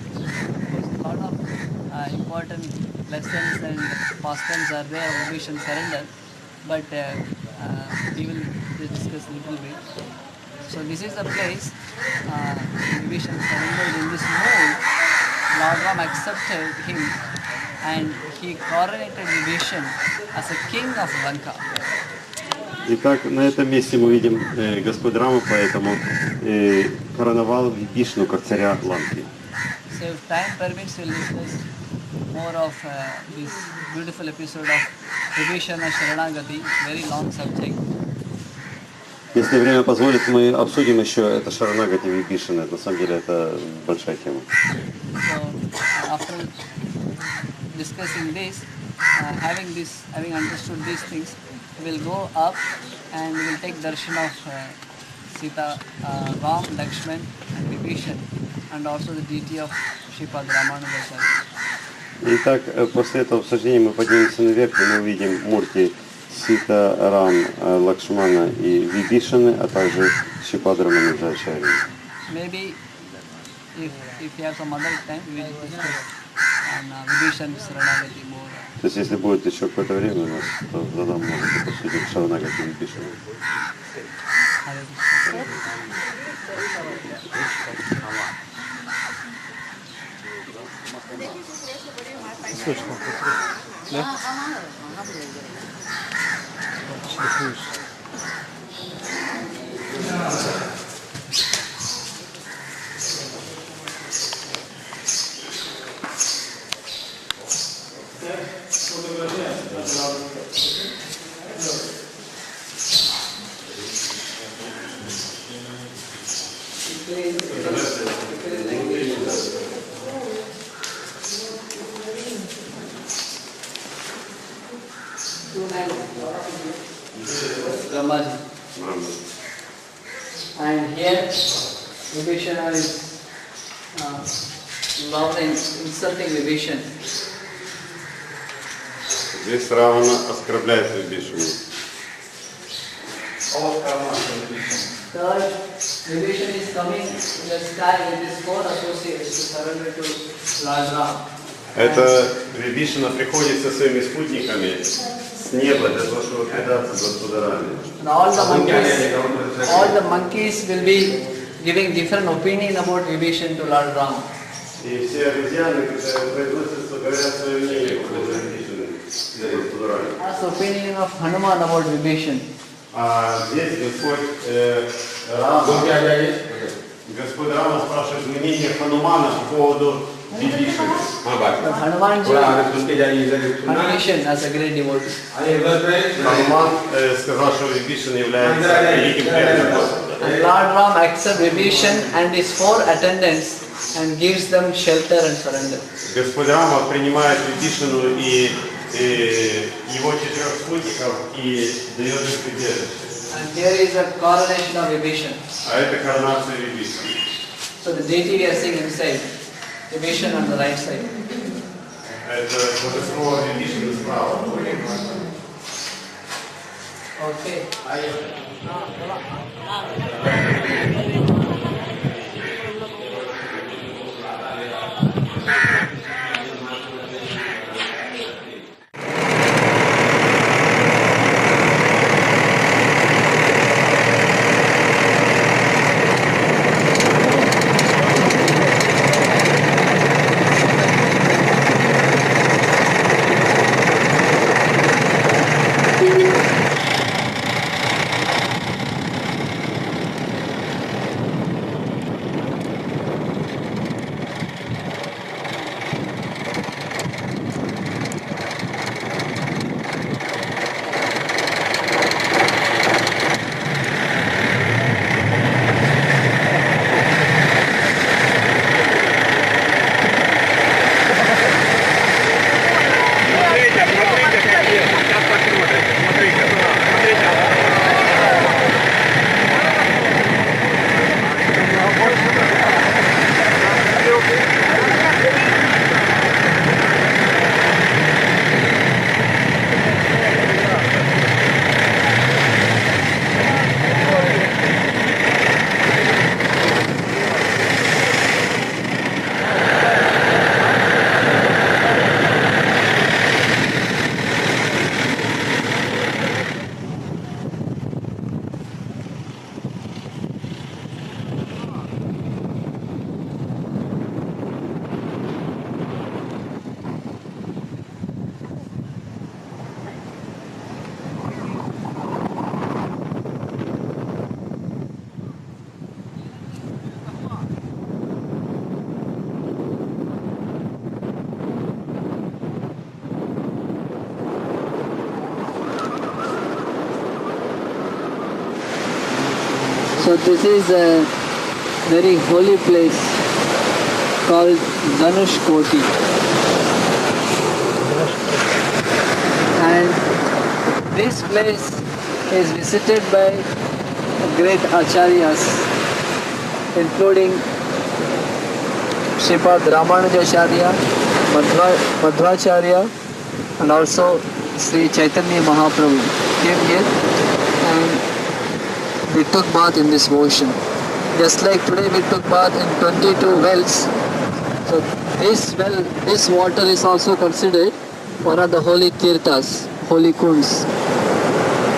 A lot of important lessons and pastimes are there of Vibhishan surrender, but we will discuss a little bit. So this is the place Vibhishan surrendered in this mood. Lord Ram accepted him and he coronated Vibhishan as a king of Lanka. Итак, на этом месте мы видим Господь Рама, поэтому короновал Вибишну как царя Ланки. So if time permits, we'll discuss more of this beautiful episode of Vibhishana Sharanagati, very long subject. Если время позволит, мы обсудим еще это Шаранагати Вибишана. На самом деле это большая тема. So after discussing this, having understood these things, we will go up and we will take darshan of Sita, Ram, Lakshman and Vibhishan, and also the deity of Shripad Ramanujacharya. Итак, после этого обсуждения мы поднимемся наверх, и мы увидим мурти Сита, Рам, Лакшмана и Вибишаны, а также Шрипад Рамануджачарьи. Maybe if you have some other time, we will discuss on Vibhishan Sharanagati more. То есть, если будет еще какое-то время у нас, то задам, может быть, обсудим Шаранагати Вибишаны. Hare Krishna. Слышно. Да? Шлифуешь. Brahmaji. And here Vibhishana is loud and insulting Vibhishan. Здесь Равана оскорбляет Вибишану. Third, Vibhishan is coming in the sky with his four associates to surrender to Lord Ram. Это Вибишана приходит со своими спутниками с неба для того, чтобы предаться господарами. And all the monkeys will be giving different opinion about Vibhishan to Lord Ram. И все обезьяны, которые произносятся, говорят свое мнение по поводу Вибхишаны для господарами. That's the opinion of Hanuman about Vibhishan. А здесь Господь Рама спрашивает мнение Ханумана по поводу Вибхишаны. Vibhishan as a great devotee. Хануман сказал, что Вибхишана является великим преданным Господа. And Lord Ram accepts Vibhishan and his 4 attendants and gives them shelter and surrender. Господь Рама принимает Вибхишану и его 4 спутников и дает им прибежище. And here is a coronation of Vibhishan. А это коронация Вибхишаны. So the deity we are seeing inside, Vibhishan on the right side. Это божество Вибхишаны справа. Okay. So this is a very holy place called Dhanush Koti. And this place is visited by great acharyas, including Sripad Ramanujacharya, Madhvacharya, and also Sri Chaitanya Mahaprabhu came here and we took bath in this ocean. Just like today we took bath in 22 wells. So this water is also considered one of the holy tirthas, holy kunds.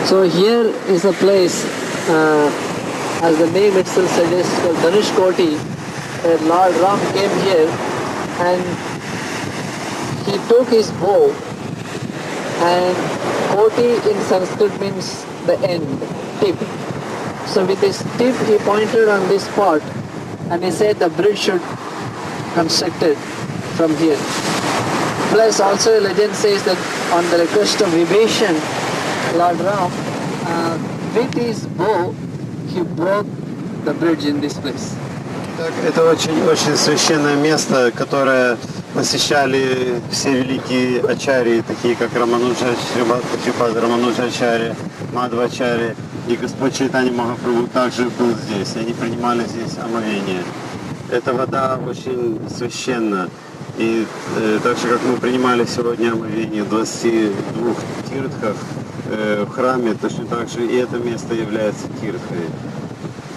So here is a place, as the name itself suggests, called Dhanush Koti, where Lord Ram came here and he took his bow, and Koti in Sanskrit means the end, tip. So with his tip he pointed on this spot and he said the bridge should constructed from here. Plus also a legend says that on the request of Vibhishan, Lord Ram, with his bow he broke the bridge in this place. Это очень священное место, которое посещали все великие ачарьи, такие как Шрипад Рамануджачарья, Мадхвачарья, и Господь Чайтанья Махапрабху также был здесь. Они принимали здесь омовение. Эта вода очень священна. И так же, как мы принимали сегодня омовение в 22 тиртхах в храме, точно так же и это место является тиртхой.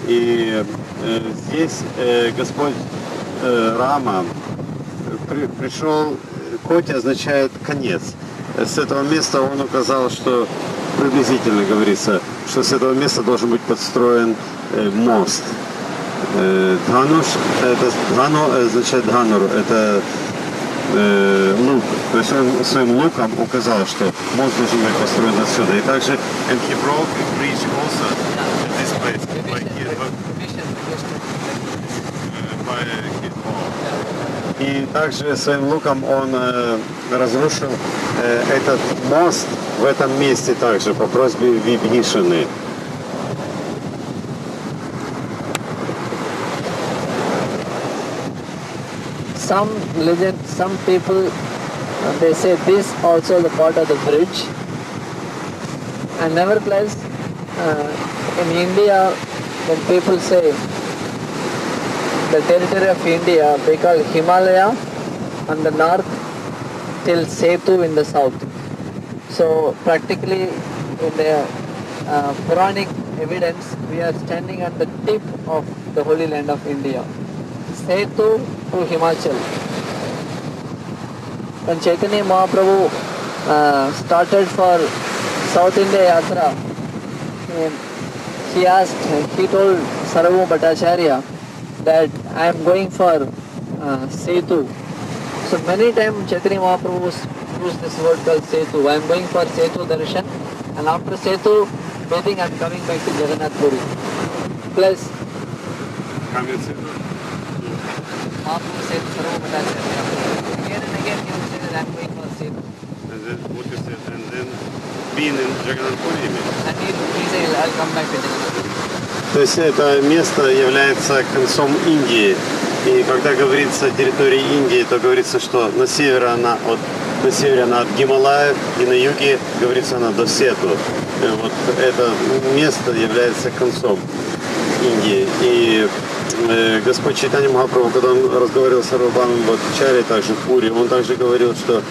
И здесь Господь Рама пришел, Коти означает конец. с этого места он указал, что приблизительно говорится, что с этого места должен быть подстроен мост. Дхануш, это Дхану означает Дханур, это лук. То есть он своим луком указал, что мост должен быть построен отсюда. И также and he broke a bridge also at this place. И также своим луком он разрушил этот мост в этом месте также по просьбе Вибхишаны. Some legend, some people, they say this also the part of the bridge. And nevertheless, in India, when people say the territory of India, they call Himalaya on the north till Setu in the south. So practically in the Puranic evidence, we are standing at the tip of the holy land of India. Setu to Himachal. When Chaitanya Mahaprabhu started for South India Yatra, he told Sarvabhauma Bhattacharya that I am going for Setu. So many times Chaitanya Mahaprabhu used this word called Setu. I am going for Setu Darshan, and after Setu, bathing I am coming back to Jagannath Puri. Plus, Mahaprabhu said Sarvabhauma Bhattacharya. Again and again he would say that I am going for Setu. And then what you said, and then being in Jagannath Puri. And he said I will come back to Jagannath Puri. То есть это место является концом Индии. И когда говорится о территории Индии, то говорится, что на севере она от Гималаев, и на юге говорится она до Сету. И вот это место является концом Индии. И Господь Чайтанья Махапрабху, когда он разговаривал с Сарвабхаумой Бхаттачарьей, также в Пури, он также говорил, что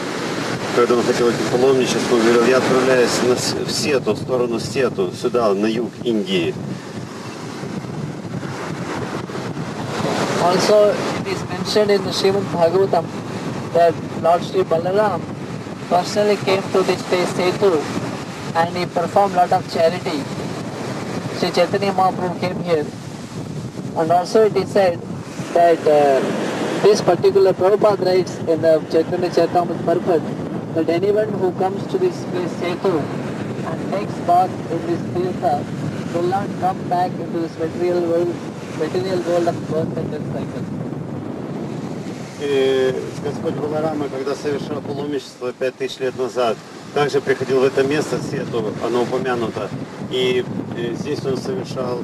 когда он хотел идти в паломничество, он говорил, я отправляюсь в Сету, в сторону Сету, сюда, на юг Индии. Also, it is mentioned in the Srimad Bhagavatam that Lord Sri Balaram personally came to this place Setu and he performed lot of charity. Sri Chaitanya Mahaprabhu came here. And also it is said that this particular Prabhupada writes in the Chaitanya Charitamrita Purport that anyone who comes to this place Setu and takes bath in this tirtha will not come back into this material world of birth and death cycle. И Господь Баларама, когда совершал паломничество 5000 лет назад, также приходил в это место, Сету, оно упомянуто, и здесь он совершал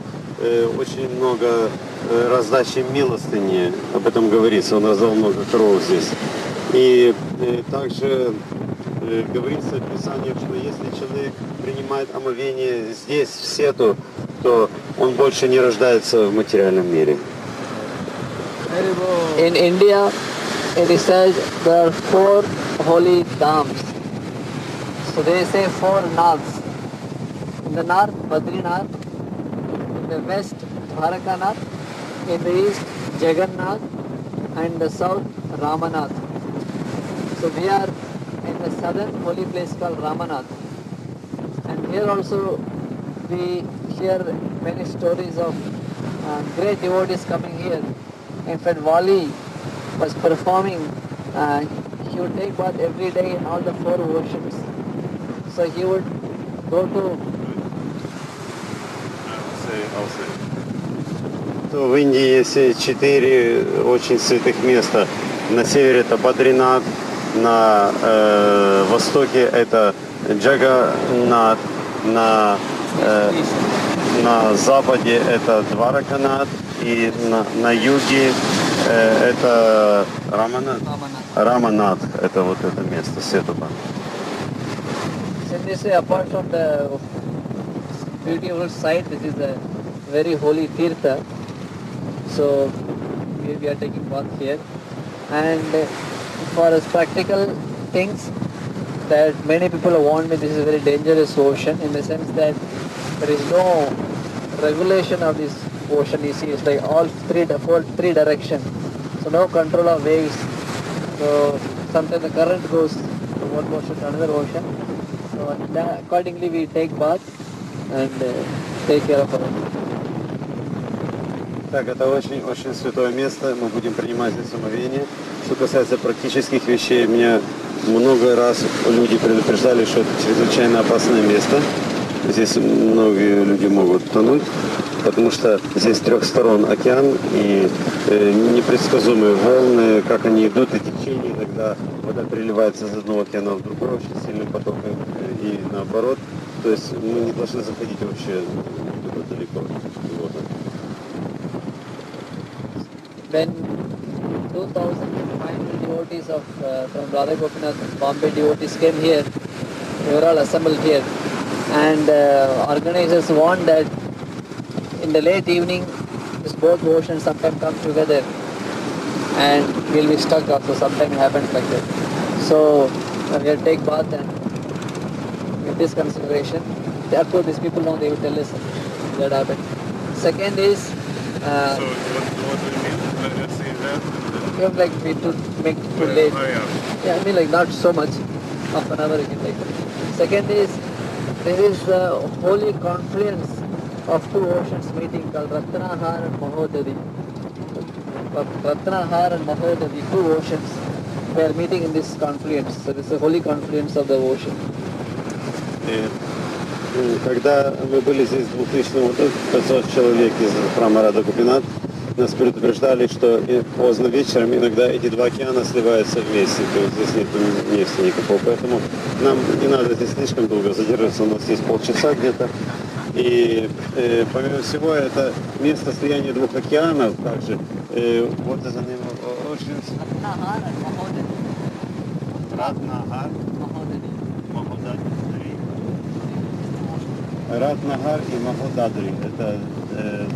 очень много раздачи милостыни, об этом говорится, он раздал много коров здесь. И также говорится в Писании, что если человек принимает омовение здесь, в Сету, то он больше не рождается в материальном мире. In India, it is said there are 4 holy dhams. So they say 4 naths. In the north, Badrinath. In the west, Dwarakanath. In the east, Jagannath. And the south, Ramanath. So we are in the southern holy place called Ramanath. And here also we hear many stories of great devotees coming here. In fact, Wali was performing, he would take bath every day in all the 4 oceans. So he would go to... То в Индии есть 4 очень святых места. На севере это Бадринат, на востоке это Джаганнат, на западе это Двараканат, и на юге это Раманат, это вот это место, Сетупа. In this way, apart from the beautiful site, this is a very holy tirtha. So we are taking bath here. And for as practical things, that many people have warned me, this is a very dangerous ocean in the sense that there is no regulation of this ocean. You see, it's like all three directions. So no control of waves. So sometimes the current goes to one ocean to another ocean. So accordingly we take bath and take care of our. Так, это очень святое место, мы будем принимать здесь омовение. Что касается практических вещей, меня много раз люди предупреждали, что это чрезвычайно опасное место. Здесь многие люди могут тонуть, потому что здесь с трех сторон океан и непредсказуемые волны, как они идут, и течение, иногда вода переливается из одного океана в другой очень сильным потоком и наоборот. То есть мы не должны заходить вообще далеко. Вот. When 2,500 devotees from Radha Gopinath, Bombay devotees came here, they were all assembled here, and organizers warned that in the late evening, this both oceans sometimes come together, and we'll be stuck also. Sometimes it happens like that. So we have to take bath and with this consideration. Of course, these people know, they will tell us that happened. Second is. So what do you mean? Let's say that. You have like we to make it too late. Yeah, I mean like not so much. Half an hour you can take. Second is there is a holy confluence of two oceans meeting called Ratnahar and Mahodari. Ratnahar and Mahodari, two oceans, they are meeting in this confluence. So this is a holy confluence of the ocean. Когда мы были здесь в 2000 году, 500 человек из храма Рада Гопинат, нас предупреждали, что поздно вечером иногда эти два океана сливаются вместе, то есть здесь нет нефти никакого, поэтому нам не надо здесь слишком долго задерживаться, у нас есть полчаса где-то. И помимо всего, это место слияния двух океанов, также вот это очень... Раднагар, Раднагар и Маходадри. Это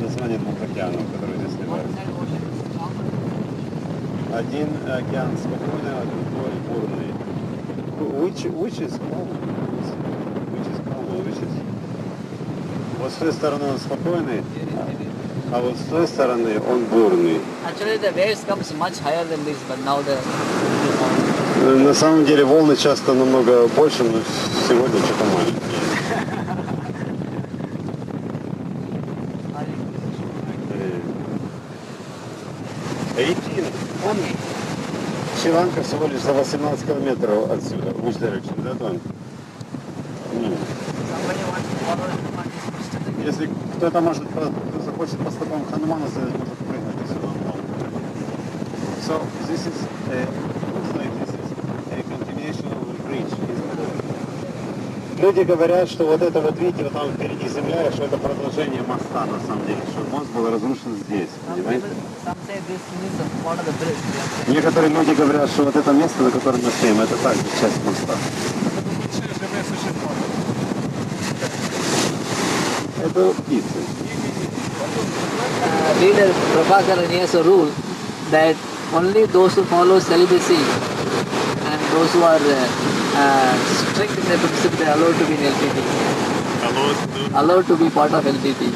название двух океанов, которые здесь сливаются. Один океан спокойный, а другой бурный. Which is calm? Вот с той стороны он спокойный, а вот с той стороны он бурный. Actually the waves comes much higher than this, but now the На самом деле волны часто намного больше, но сегодня что-то маленькие. Шри-Ланка всего лишь за 18 километров отсюда, which direction, that one? Если кто-то захочет по стопам Ханумана, может прыгнуть отсюда. So this is looks like this is a continuation of the bridge. Люди говорят, что вот это вот, видите, вот там впереди земля, что это продолжение моста на самом деле, что мост был разрушен здесь, понимаете? Некоторые люди говорят, что вот это место, на котором мы стоим, это также часть моста. Это птицы. Leader Prabhakar has a rule that only those who follow celibacy and those who are strict in their principle are allowed to be in LTT. Allowed to be part of LTT.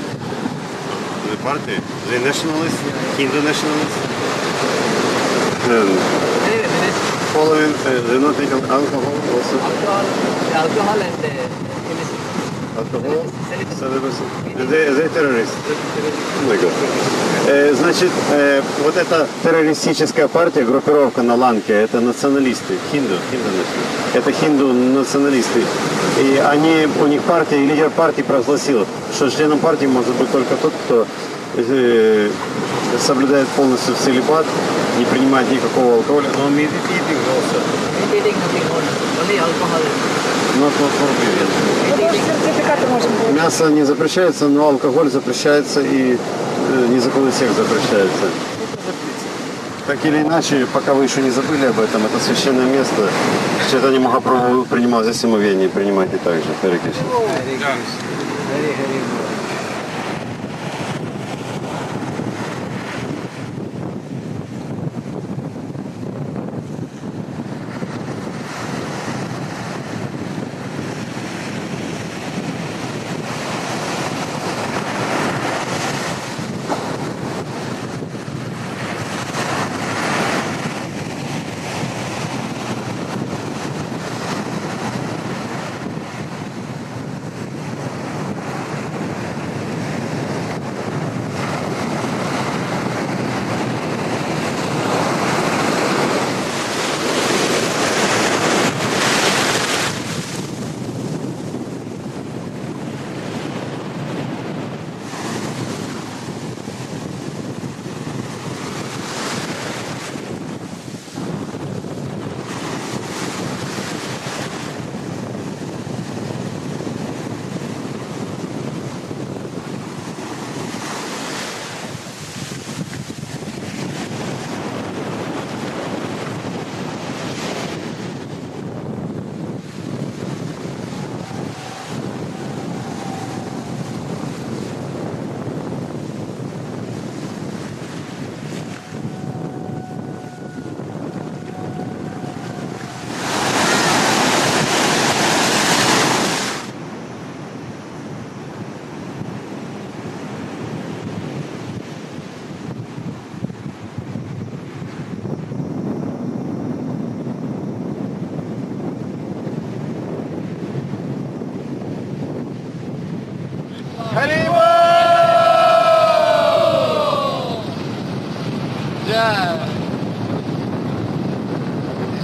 The party? The nationalists? Hindu nationalists? Anyway, there is Following, they're not taking alcohol also? alcohol and illicit. Alcohol? Celibacy? They terrorists? Oh my God. Значит, вот эта террористическая партия, группировка на Ланке, это националисты, хинду это хинду-националисты. И у них партия, и лидер партии провозгласил, что членом партии может быть только тот, кто соблюдает полностью целибат, не принимает никакого алкоголя, но он имеет мясо не запрещается, но алкоголь запрещается и незаконный секс запрещается. Так или иначе, пока вы еще не забыли об этом, это священное место. Чайтанья Махапрабху принимал здесь омовение, принимайте также. Харе Кришна.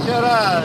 Еще раз.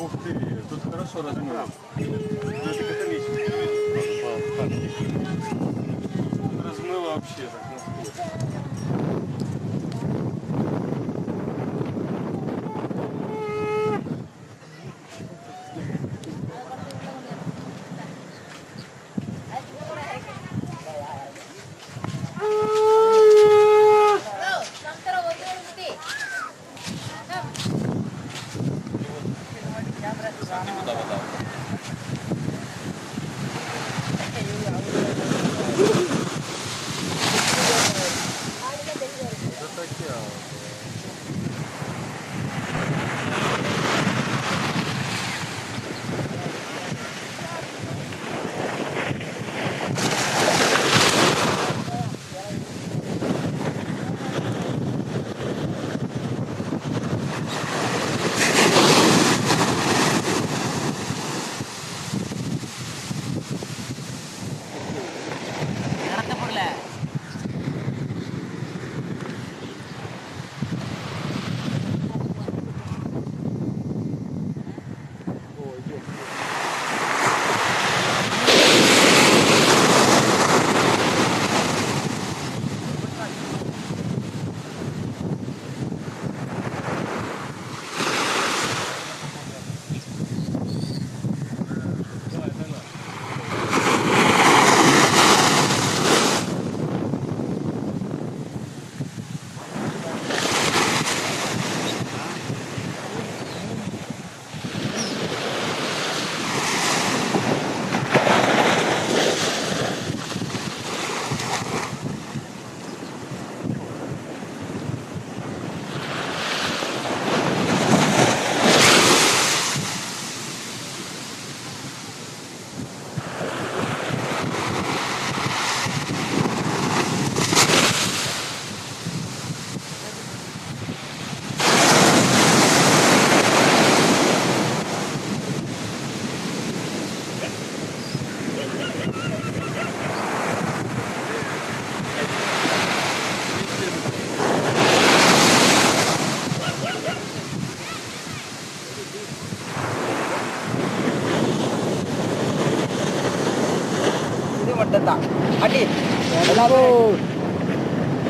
Ух ты, тут хорошо размыло. Размыло вообще так насквозь.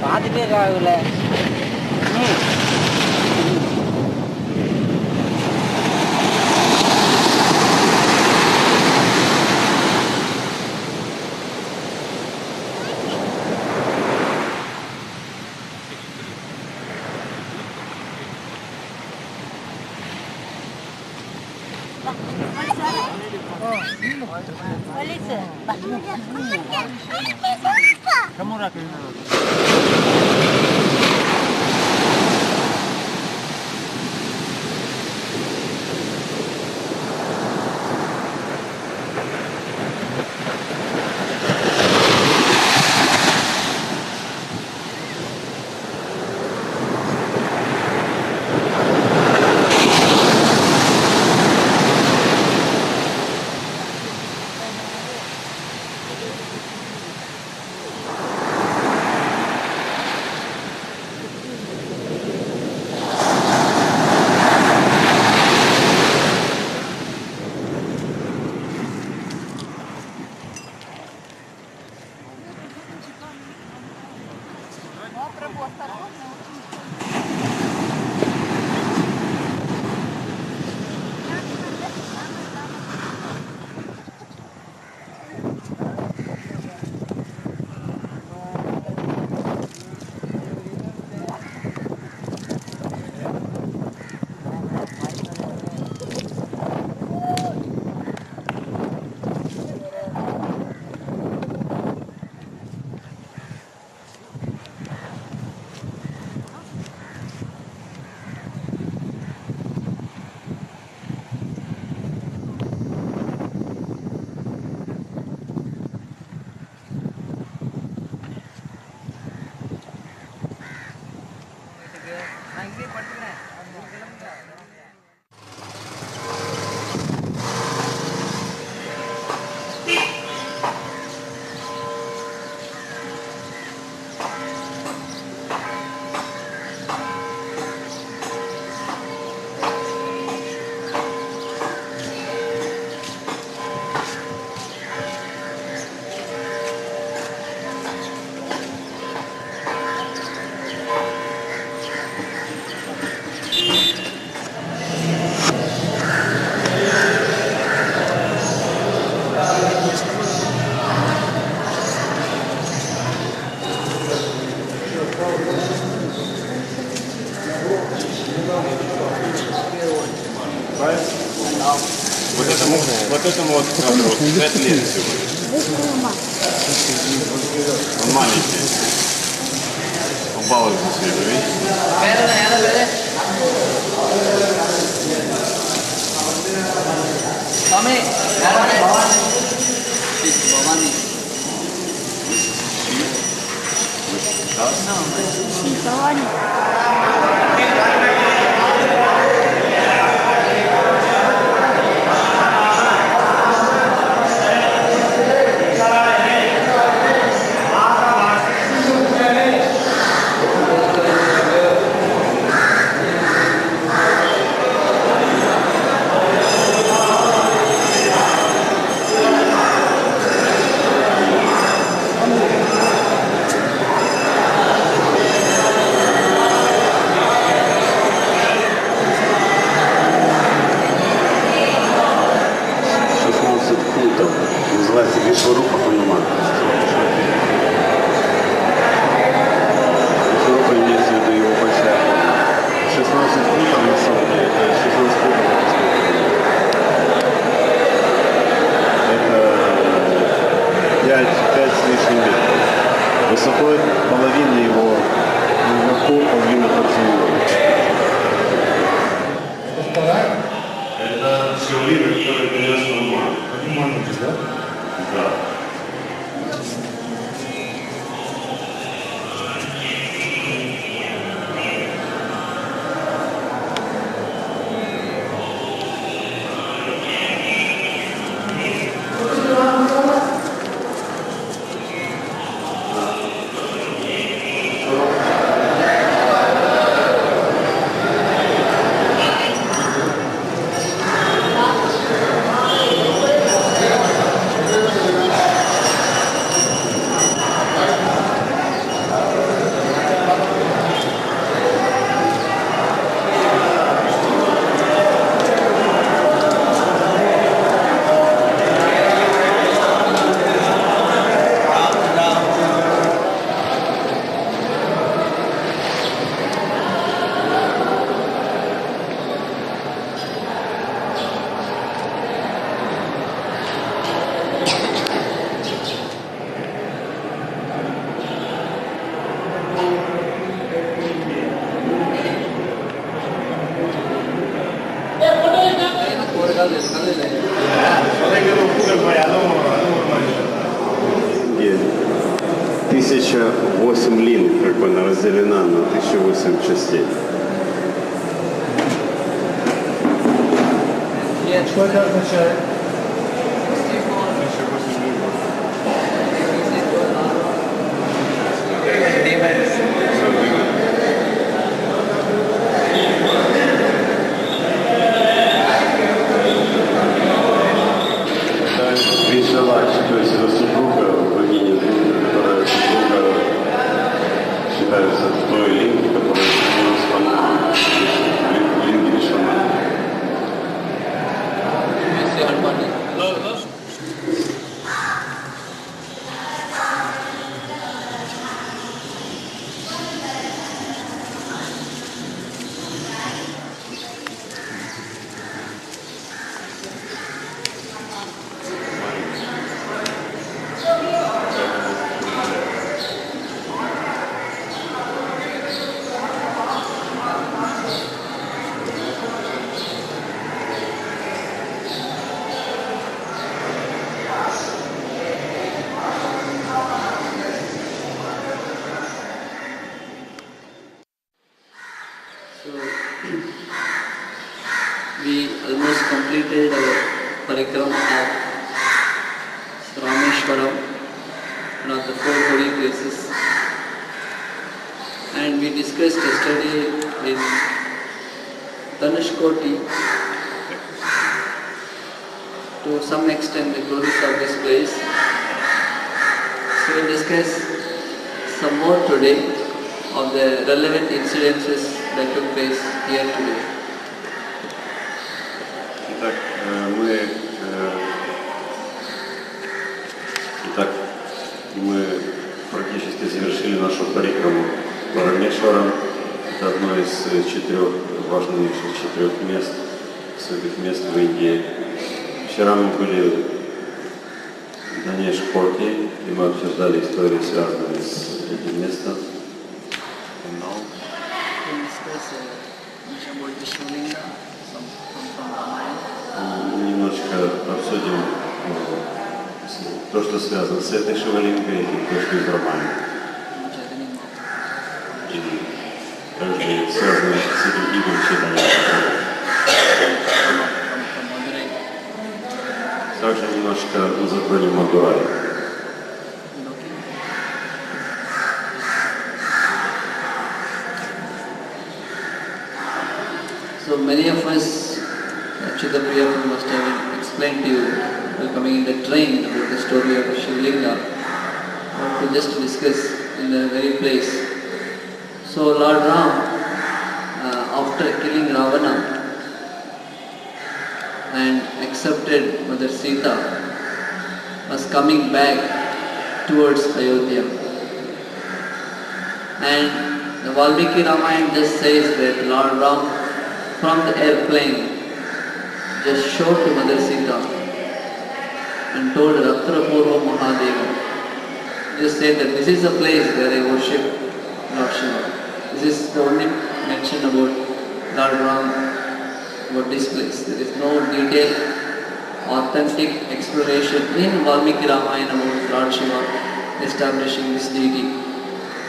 பாதி பேர் ஆகல. Вот этому вот кадру 5 лет всего. Он маленький. Он балуется свежо, видите? Называется Рамешварам Хануман. Рамешварам имеется в виду его большая. 16 футов на самом деле, это 16 футов. Это 5 с лишним метров. Высотой половины его, наверху половина поцелуя. Это шевелина, которая принес Хануман. Хануман, да? Да. И 1008 лин, как бы она разделена на 1008 частей. Что это означает? Вишалакши, то есть это супруга богини Дурги, которая супруга считается той линги, которая становилась Хануман, линги Вишвамана. We almost completed our parikrama of Rameshwaraam, one of the 4 holy places, and we discussed yesterday in Dhanushkoti to some extent the glories of this place. So we'll discuss some more today of the relevant incidences that took place here today. Мы практически завершили нашу парикраму по Рамешварам. Это одно из 4 важнейших 4 мест, святых мест в Индии. Вчера мы были в Рамешваре, и мы обсуждали истории, связанные с этим местом. Немножко обсудим то, что связано с этой Шивалингой, и то, что из Рамайны. И также связано с этим игром читания. Также немножко мы затронем Мадурай. So many of us, Ач'юта Прия must have explained to you while coming in the train about the story of Shivlinga. I want to just discuss in the very place. So Lord Ram, after killing Ravana and accepted Mother Sita, was coming back towards Ayodhya. And the Valmiki Ramayana just says that Lord Ram from the airplane just showed to Mother Sita and told Ratra Purva Mahadeva. Just said that this is a place where I worship Lord Shiva. This is the only mention about Lord Ram, about this place. There is no detailed, authentic exploration in Valmiki Ramayana about Lord Shiva establishing this deity.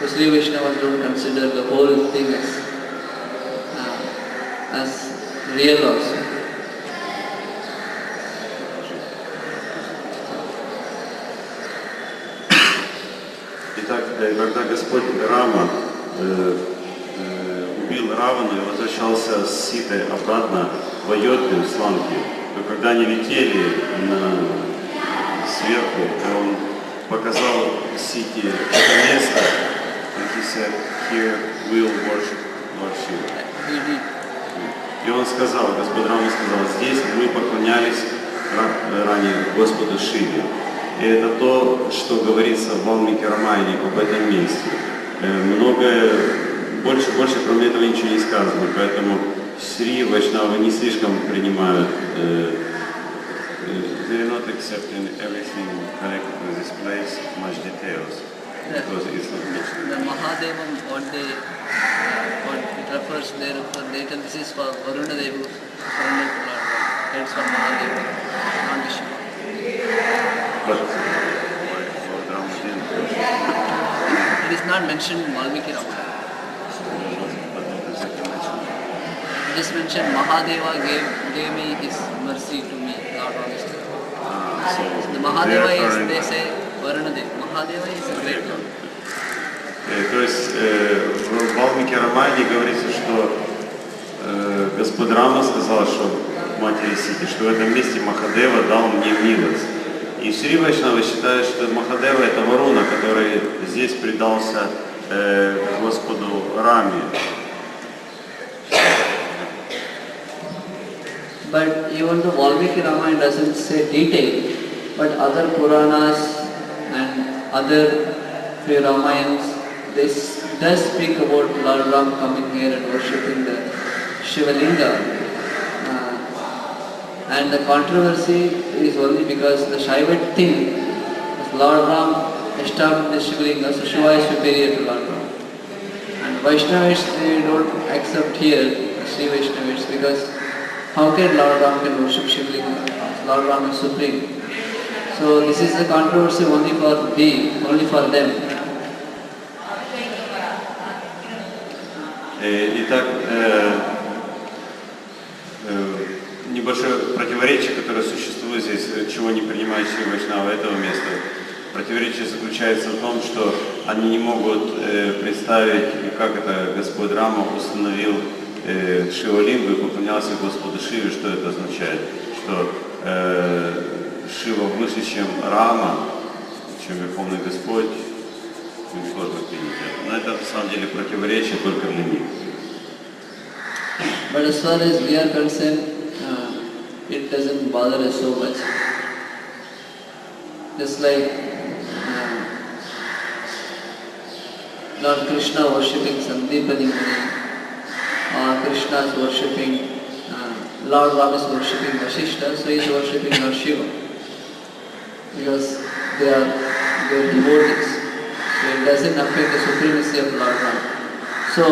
So Sri Vaishnavas don't consider the whole thing as real also. Итак, когда Господь Рама убил Равану и возвращался с Ситой обратно в Айодхью, в Ланки, то когда они летели сверху, он показал Сите это место, and he said, here we'll worship Lord Shiva. И он сказал, Господь Рама сказал, здесь мы поклонялись ранее Господу Шиве. И это то, что говорится в Валмики Рамайне об этом месте. Многое, больше, кроме этого ничего не сказано, поэтому Шри Вайшнавы не слишком принимают. They are not accepting everything connected with this place, much details, because it's not mentioned. The Mahadevam, what it refers there, for later this is for Varuna Devu, surrendered to Lord Ram. heads for Mahadeva, not the Shiva. But Lord Rama didn't. It is not mentioned in Valmiki Ramayana. It is mentioned Mahadeva gave me his mercy to me, Lord Rama. The Mahadeva is, they say, Varanadev. Mahadeva is a great Lord. То есть в Валмике Рамайне говорится, что Господь Рама сказал, что матери Сити, что в этом месте Махадева дал мне милость. И Шри Вайшнава считает, что Махадева это Варуна, который здесь предался Господу Раме. But even the Valmiki Ramayana doesn't say detail, but other Puranas and other few Ramayans, they does speak about Lord Ram coming here and worshipping the Shivalinga. And the controversy is only because the Shaivite think Lord Ram established the Shivalinga, so Shiva is superior to Lord Ram. And Vaishnavists, they don't accept here, Sri Vaishnavists, because how can Lord Ram can worship Shivalinga? Lord Ram is supreme. So this is the controversy only for them. Итак, небольшое противоречие, которое существует здесь, чего не принимает Шри Вайшнава этого места. Противоречие заключается в том, что они не могут представить, как это Господь Рама установил Шивалингу и поклонялся Господу Шиве, что это означает, что Шива выше, чем Рама, чем Верховный Господь, им сложно принять это. Но это на самом деле противоречие только для них. But as far as we are concerned, it doesn't bother us so much. Just like Lord Krishna worshipping Sandipani Muni, or Krishna is worshipping, Lord Ram is worshipping Vasishta, so he is worshipping Lord Shiva. Because they are devotees. So it doesn't affect the supremacy of Lord Ram. So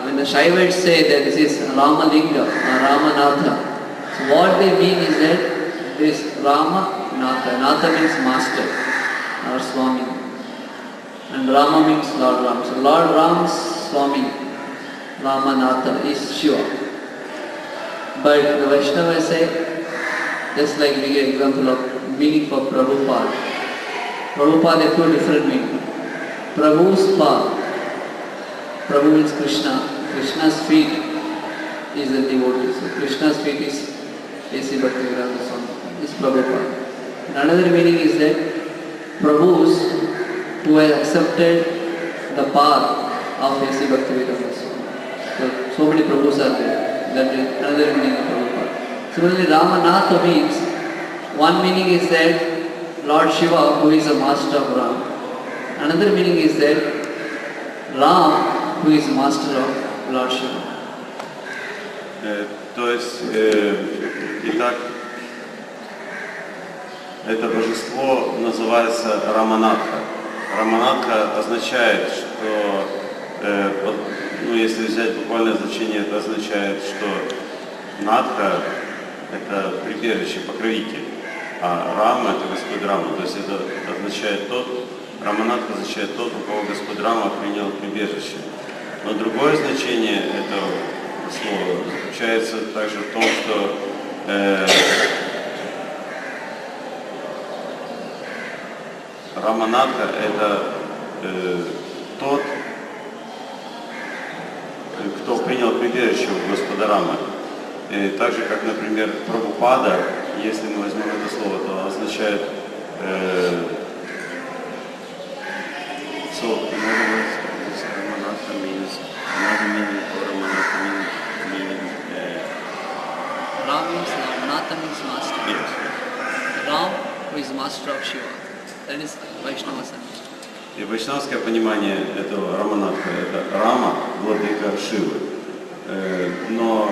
when the Shaivites say that this is Ramalinga or Ramanatha, so what they mean is that this Ramanatha, Natha means master or Swami, and Rama means Lord Ram. So Lord Ram's Swami, Ramanatha, is Shiva. But the Vaishnavas say, just like we get example of meaning for Prabhupada. Prabhupada, they put different meaning. Prabhu's path, Prabhu means Krishna. Krishna's feet is the devotee. So Krishna's feet is A.C. Bhaktivedanta Swami, is Prabhupada. Another meaning is that Prabhus who have accepted the path of A.C. Bhaktivedanta Swami. So many Prabhus are there. That is another meaning of Prabhupada. Similarly, Ramanatha means, one meaning is that Lord Shiva, who is the master of Ram. Another meaning is that Ram, who is master of Lord Shiva. То есть, итак, это божество называется Раманатха. Раманатха означает, что, если взять буквальное значение, это означает, что Натха – это прибежище, покровитель, а Рама – это Господь Рама. То есть это означает Раманатха означает тот, у кого Господь Рама принял прибежище. Но другое значение этого слова заключается также в том, что Раманатха – это тот, кто принял прибежище у Господа Рамы. Так же, как, например, Прабхупада, если мы возьмем это слово, то означает so, in other words, Ramanatha means, another meaning for Ramanatha meaning Ram means Ramanatha means master. yes. Ram, who is master of Shiva. That is Vaishnava's understanding. И вайшнавское понимание этого Раманатха – это Рама, владыка Шивы. Но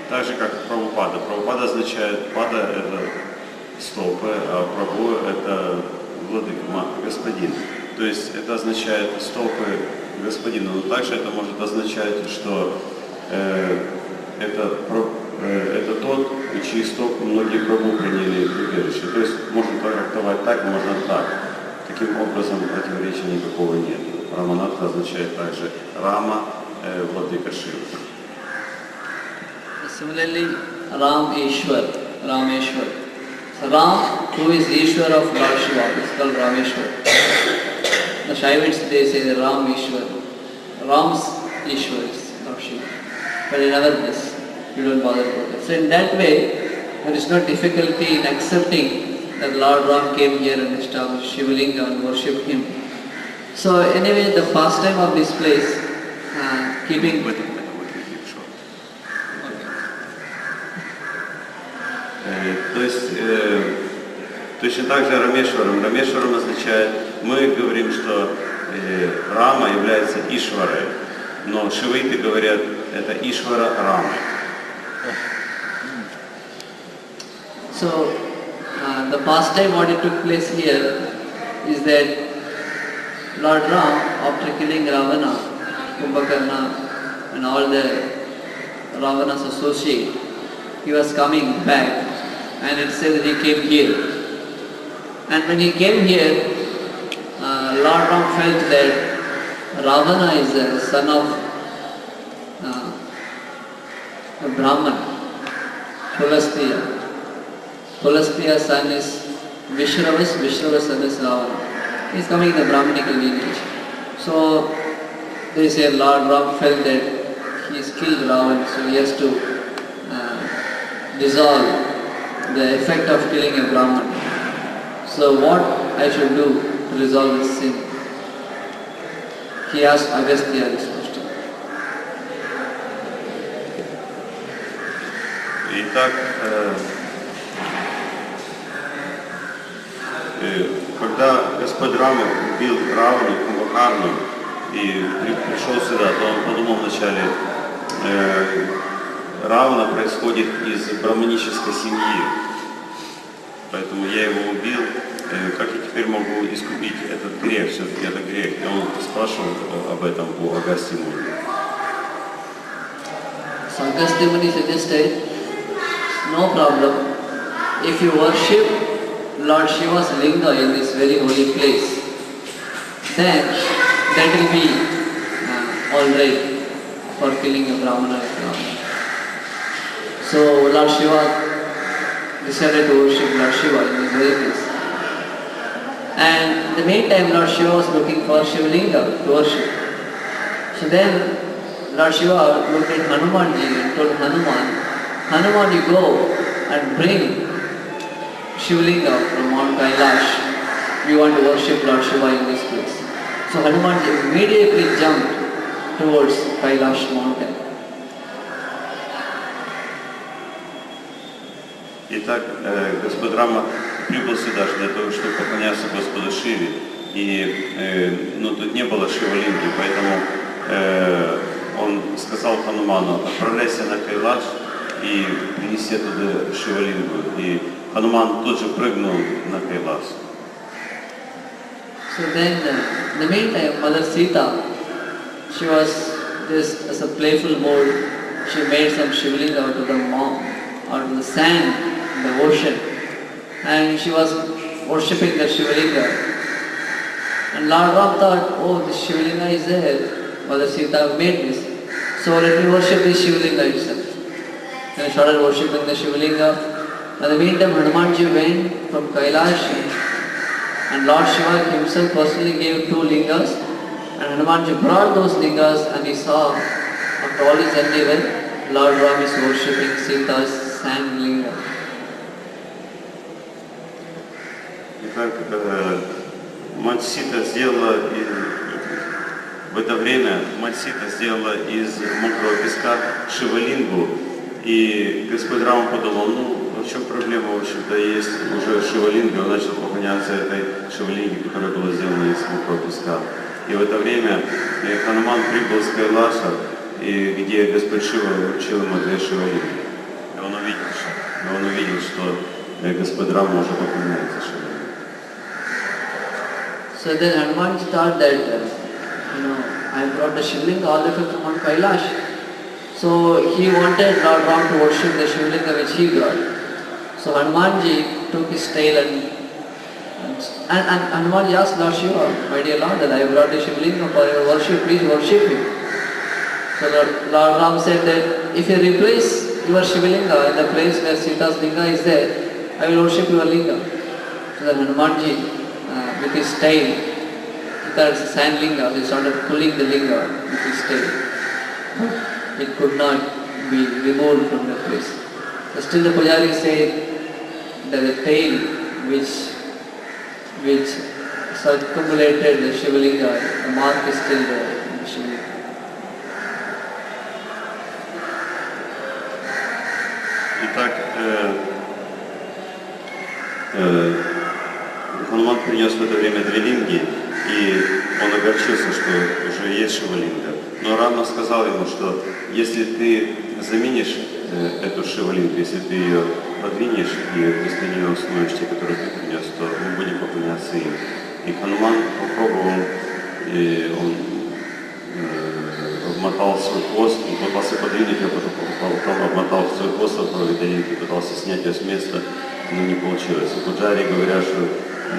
так же, как Прабхупада. Прабхупада означает, пада – это стопы, а Прабху – это владыка, господин. То есть это означает стопы господина. Но также это может означать, что это чьи исток многие Прабху приняли прибежище. То есть можно трактовать так, можно так. Таким образом противоречия никакого нет. Раманатха означает также Рама, владыка Шивы. Similarly, Ram Ishwar, Rameshwar. So Ram, who is Ishwar of Lord Shiva, is called Rameshwar. The Shaivites, they say the Ram Ishwar. Ram's Ishwar is Lord Shiva. But in other place, you don't bother about it. So in that way, there is no difficulty in accepting that Lord Ram came here and established Shivalinga and worshipped him. So anyway, the pastime of this place, keeping... То есть точно так же Рамешварам. Рамешварам означает, мы говорим, что Рама является Ишварой, но шивиты говорят, это Ишвара Рамы. So the pastime what it took place here is that Lord Ram, after killing Ravana, Kumbhakarna and all the Ravana's associate, he was coming back. And it says that he came here. And when he came here, Lord Ram felt that Ravana is the son of a Brahman, Pulastiya. Pulastiya's son is Vishravas, Vishravas' son is Ravana. He is coming in the Brahmanical lineage. So they say Lord Ram felt that he has killed Ravana, so he has to dissolve the effect of killing a Brahman. So what I should do to resolve this sin? He asked Agastya this question. Итак, когда Господь Рама убил Равану, Кумбхакарну и пришел сюда, то он подумал вначале, Равана происходит из браманической семьи, поэтому я его убил, как я теперь могу искупить этот грех, все-таки это грех. И он спрашивал об этом у Агастьи Муни. So Agastya Muni suggested, no problem, if you worship Lord Shiva's linga in this very holy place, then that will be alright for killing a Brahmana like Ravana. So Lord Shiva decided to worship Lord Shiva in this very place. And in the meantime, Lord Shiva was looking for Shivalinga to worship. So then Lord Shiva looked at Hanumanji and told Hanuman, you go and bring Shivalinga from Mount Kailash. We want to worship Lord Shiva in this place. So Hanumanji immediately jumped towards Kailash mountain. Итак, Господь Рама прибыл сюда для того, чтобы поклоняться Господу Шиве. И тут не было Шивалинги, поэтому он сказал Хануману, отправляйся на Кайлаш и принеси туда Шивалингу. И Хануман тут же прыгнул на Кайлаш. So then, in the meantime, Mother Sita, she was just as a playful mode, she made some Shivalinga out of the sand, in the ocean, and she was worshipping the Shivalinga. And Lord Ram thought, oh, this Shivalinga is there, Mother Sita made this, so let me worship this Shivalinga itself. And he started worshipping the Shivalinga. In the meantime, Hanumanji went from Kailash, and Lord Shiva himself personally gave 2 lingas, and Hanumanji brought those lingas, and he saw, after all his journey, when Lord Ram is worshipping Sita's sand linga. Итак, мать Сита сделала в это время из мокрого песка Шивалингу, и Господь Рама подумал, в чем проблема, в общем-то, есть уже Шивалинга, он начал поклоняться этой Шивалинге, которая была сделана из мокрого песка. И в это время Хануман прибыл с Кайлаша, где Господь Шива вручил ему 2 Шивалинги. И он увидел, что Господь Рама уже поклоняется Шивалингу. So then Hanuman thought that, I brought the Shivalinga all the way from Mount Kailash. So he wanted Lord Ram to worship the Shivlinga which he brought. So Hanumanji took his tail and Hanumanji asked Lord Shiva, my dear Lord, that I brought the Shivlinga for your worship, please worship him. So Lord Ram said that if you replace your Shivlinga in the place where Sita's Linga is there, I will worship your Linga. So then Hanumanji with his tail, he thought it's a sand Linga, he started pulling the Linga with his tail. It could not be removed from the place. But still the Pujari said that the tail which circumambulated the Shivalinga, the mark is still there in the Shivalinga. Итак, Хануман принес в это время две линги, и он огорчился, что уже есть Шивалинга. Но Рама сказал ему, что если ты заменишь эту Шивалингу, если ты ее подвинешь и вместо нее установишь те, которые ты принес, то мы будем поклоняться им. И Хануман попробовал, и он обмотал свой хвост, он пытался подвинуть ее, потом обмотал свой хвост от линги, пытался снять ее с места, но не получилось. И Пуджари говорят, что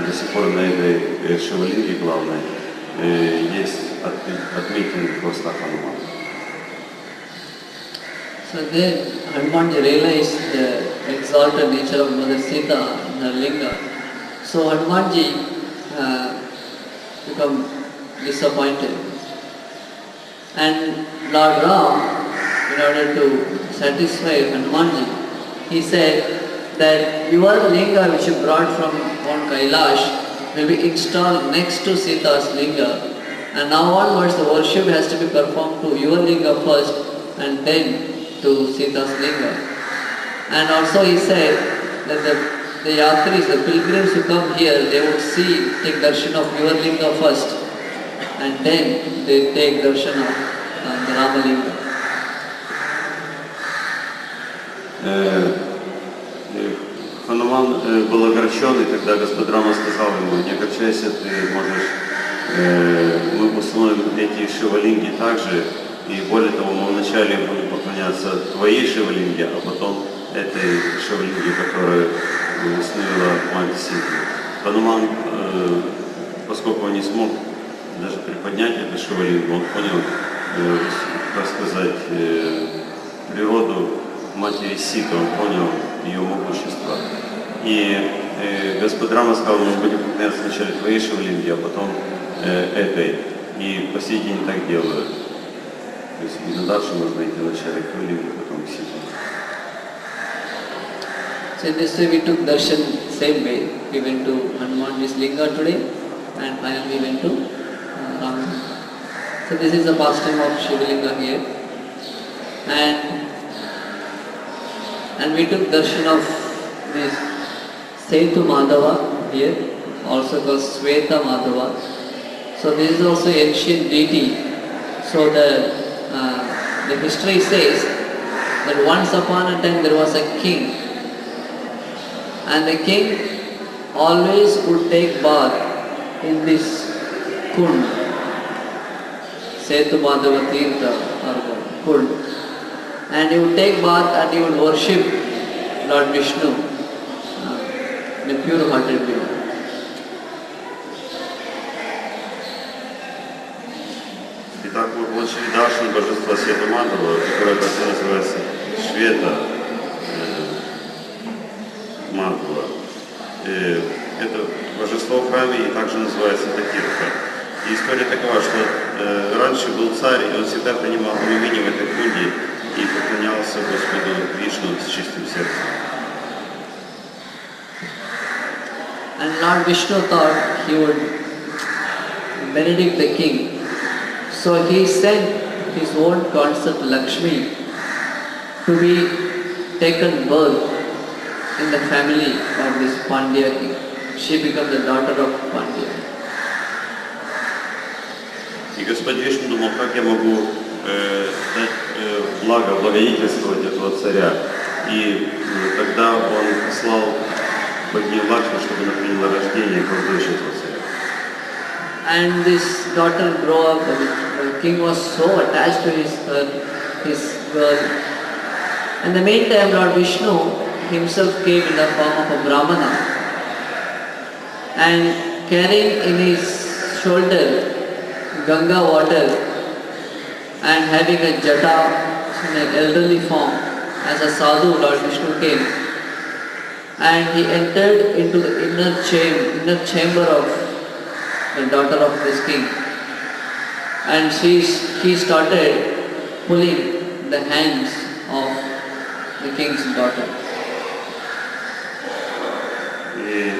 до сих пор на этой Шивалинге главной есть отметины хвоста Ханумана. So then Hanumanji realized the exalted nature of Mother Sita in her linga. So Hanumanji became disappointed. And Lord Ram, in order to satisfy Hanumanji, he said that your linga which you brought from Mount Kailash will be installed next to Sita's linga, and now onwards the worship has to be performed to your linga first and then to Sita's linga. And also he said that the yatris, the pilgrims who come here, they would take darshan of your linga first and then they take darshan of the Rama linga. Хануман был огорчен, и тогда Господь Рама сказал ему: не огорчайся, ты можешь, мы установим эти шивалинги также, и более того, мы вначале будем поклоняться твоей шивалинге, а потом этой шивалинге, которая установила мать Ситу. Хануман, поскольку он не смог даже приподнять эту шивалингу, он понял, так сказать, природу матери Ситы, он понял ее могущество. И Господь Рама сказал: мы будем поклоняться сначала твоей шивалинге, а потом этой. И по сей день так делают. То есть и на дальше можно идти вначале к шивалинге, потом к Сите. So in this way we took darshan same way. We went to Hanumanji's linga today and finally we went to Ram. So this is the pastime of Shivalinga here. And we took darshan of this Setu Madhava here, also called Sweta Madhava. So this is also ancient deity. So the history says that once upon a time there was a king, and the king always would take bath in this kund, Setu Madhava Tirtha or kund. And he would take bath and he would worship Lord Vishnu in a pure-hearted way. Итак, мы получили даршан божества Света Мадхава, которое так и называется Швета Мадхава. Это божество в храме и также называется Тиртха. И история такова, что раньше был царь, и он всегда принимал омовение в этой кунде и поклонялся Господу Вишну с чистым сердцем. And Lord Vishnu thought he would benedict the king. So he sent his own consort Lakshmi to be taken birth in the family of this Pandya king. She became the daughter of Pandya. И Господь Вишну думал, как я могу дать благодетельствовать этого царя. И тогда он послал богиню Лакшми, чтобы она приняла рождение как дочь этого царя. And this daughter grew up, the king was so attached to her his girl. In the meantime, Lord Vishnu himself came in the form of a Brahmana and carrying in his shoulder Ganga water and having a jata in an elderly form as a sadhu, Lord Vishnu came and he entered into the inner chamber of the daughter of this king, and he started pulling the hands of the king's daughter. И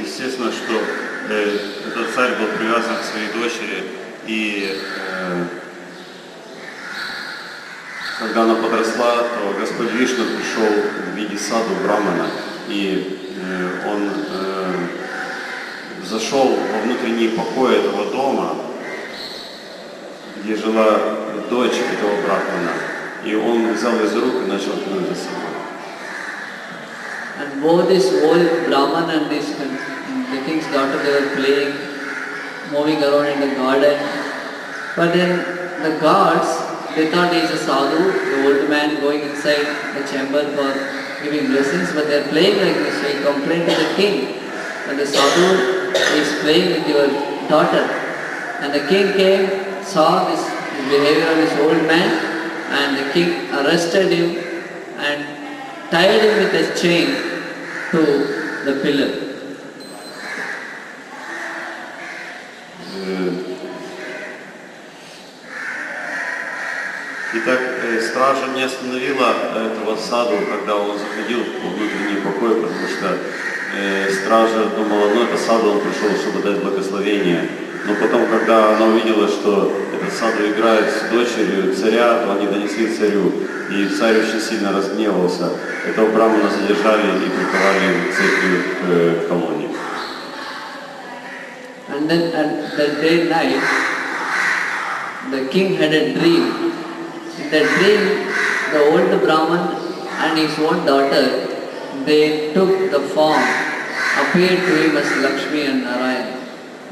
естественно, что этот царь был привязан к своей дочери, и когда она подросла, то Господь Вишну пришел в виде саду Брамана, и он зашел во внутренние покои этого дома, где жила дочь этого Брахмана, и он взял из рук и начал тянуть за собой. And both this old Brahman and the king's daughter, they were playing, moving around in the garden. But then the guards, they thought he is a sadhu, the old man going inside the chamber for giving blessings, but they are playing like this. So he complained to the king that the sadhu is playing with your daughter. And the king came, saw this behavior of this old man, and the king arrested him and tied him with a chain to the pillar. Итак, стража не остановила этого саду, когда он заходил в внутренний покой, потому что стража думала, ну это саду он пришел, чтобы дать благословение. Но потом, когда она увидела, что этот саду играет с дочерью царя, то они донесли царю, и царь очень сильно разгневался. Этого брамана задержали и приковали цепью к колонне. And then at that day night, the king had a dream. In that dream, the old Brahman and his own daughter, they took the form, appeared to him as Lakshmi and Narayan.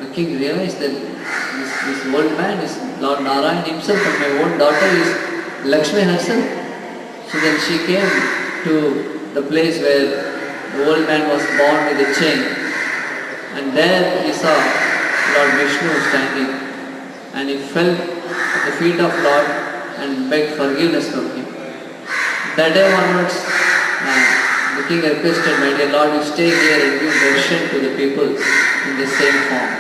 The king realized that this old man is Lord Narayan himself, and my own daughter is Lakshmi herself. So then she came to the place where the old man was bound with a chain, and there he saw Lord Vishnu standing, and he fell at the feet of Lord and begged forgiveness from him. That day onwards, the king requested, my dear Lord, you stay here and give darshan to the people in the same form.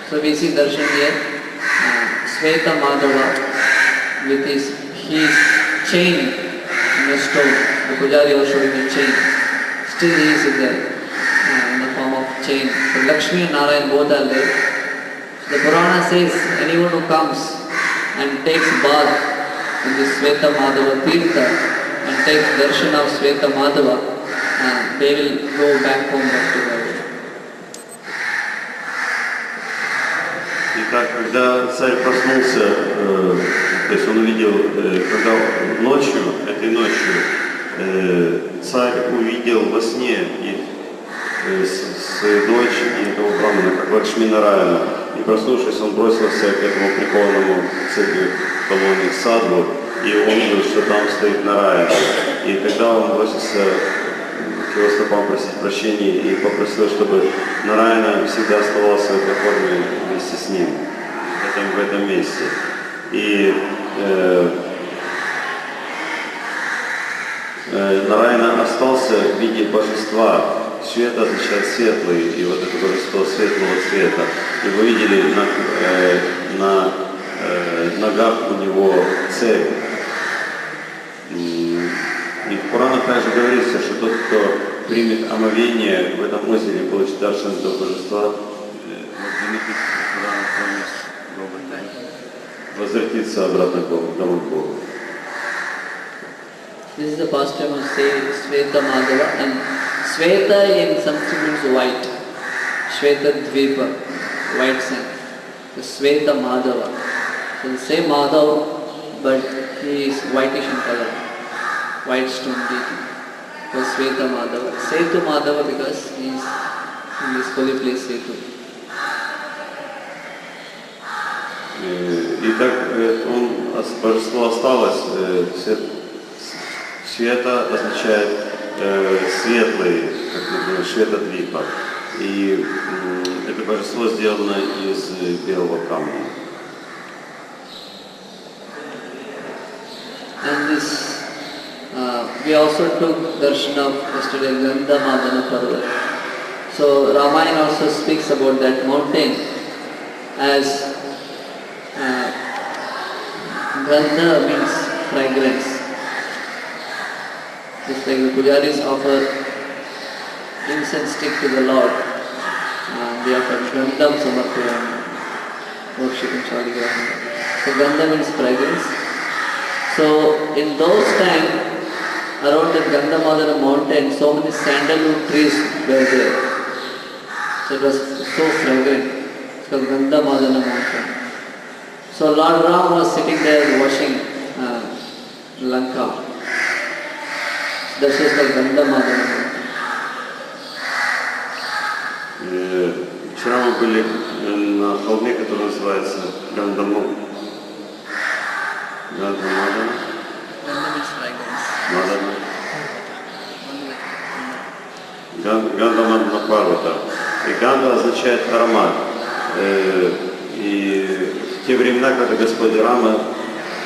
So we see darshan here, Sweta Madhava with his chain in a stone. The Pujari was showing a chain. Still he is in the form of chain. So Lakshmi and Narayan both are there. The Purana says anyone who comes and takes bath in this Sweta Madhava Tirtha and takes darshan of Sweta Madhava, they will go back home back to God. Итак, когда царь проснулся, то есть он увидел, когда этой ночью, царь увидел во сне свою дочь и этого брамана, как Лакшми Нараяна. И проснувшись, он бросился к этому прикованному цепью колонне саду, и он увидел, что там стоит Нараяна. И тогда он бросился к его стопам просить прощения и попросил, чтобы Нараяна всегда оставался в этой форме вместе с ним, в этом месте. И Нараяна остался в виде божества. Свет означает светлый, и вот это божество светлого цвета. И вы видели на ногах у него цепь. И в Пуранах также говорится, что тот, кто примет омовение в этом озере, получит даршан этого божества, возвратится обратно к Богу. This is the pastime of Sweta Madhava, and Sweta in Sanskrit means white. Sweta Dvipa, white sand. The Sweta Madhava. So the same Madhava, but he is whitish in color. White stone deity. So Sweta Madhava. Setu Madhava because he is in this holy place Setu. И так божество осталось. Света означает светлый, как, например, Швета-двипа. И это божество сделано из белого камня. And this, we also took darshan of yesterday Gandha Madana Parvat. So Ramayana also speaks about that mountain as Gandha means fragrance. Just like the pujaris offer incense stick to the Lord, they offer Gandham Samarpayam, worshiping Shaligraham. So Gandha means fragrance. So in those times, around the Gandhamadana mountain, so many sandalwood trees were there. So it was so fragrant. It's called Gandhamadana mountain. So Lord Ram was sitting there washing Lanka. That is called Gandhamadana mountain. Вчера мы были на холме, который называется Гандамадана. Gandha means fragrance. Гандамадана Парвата. И Ганда означает аромат. И в те времена, когда Господь Рама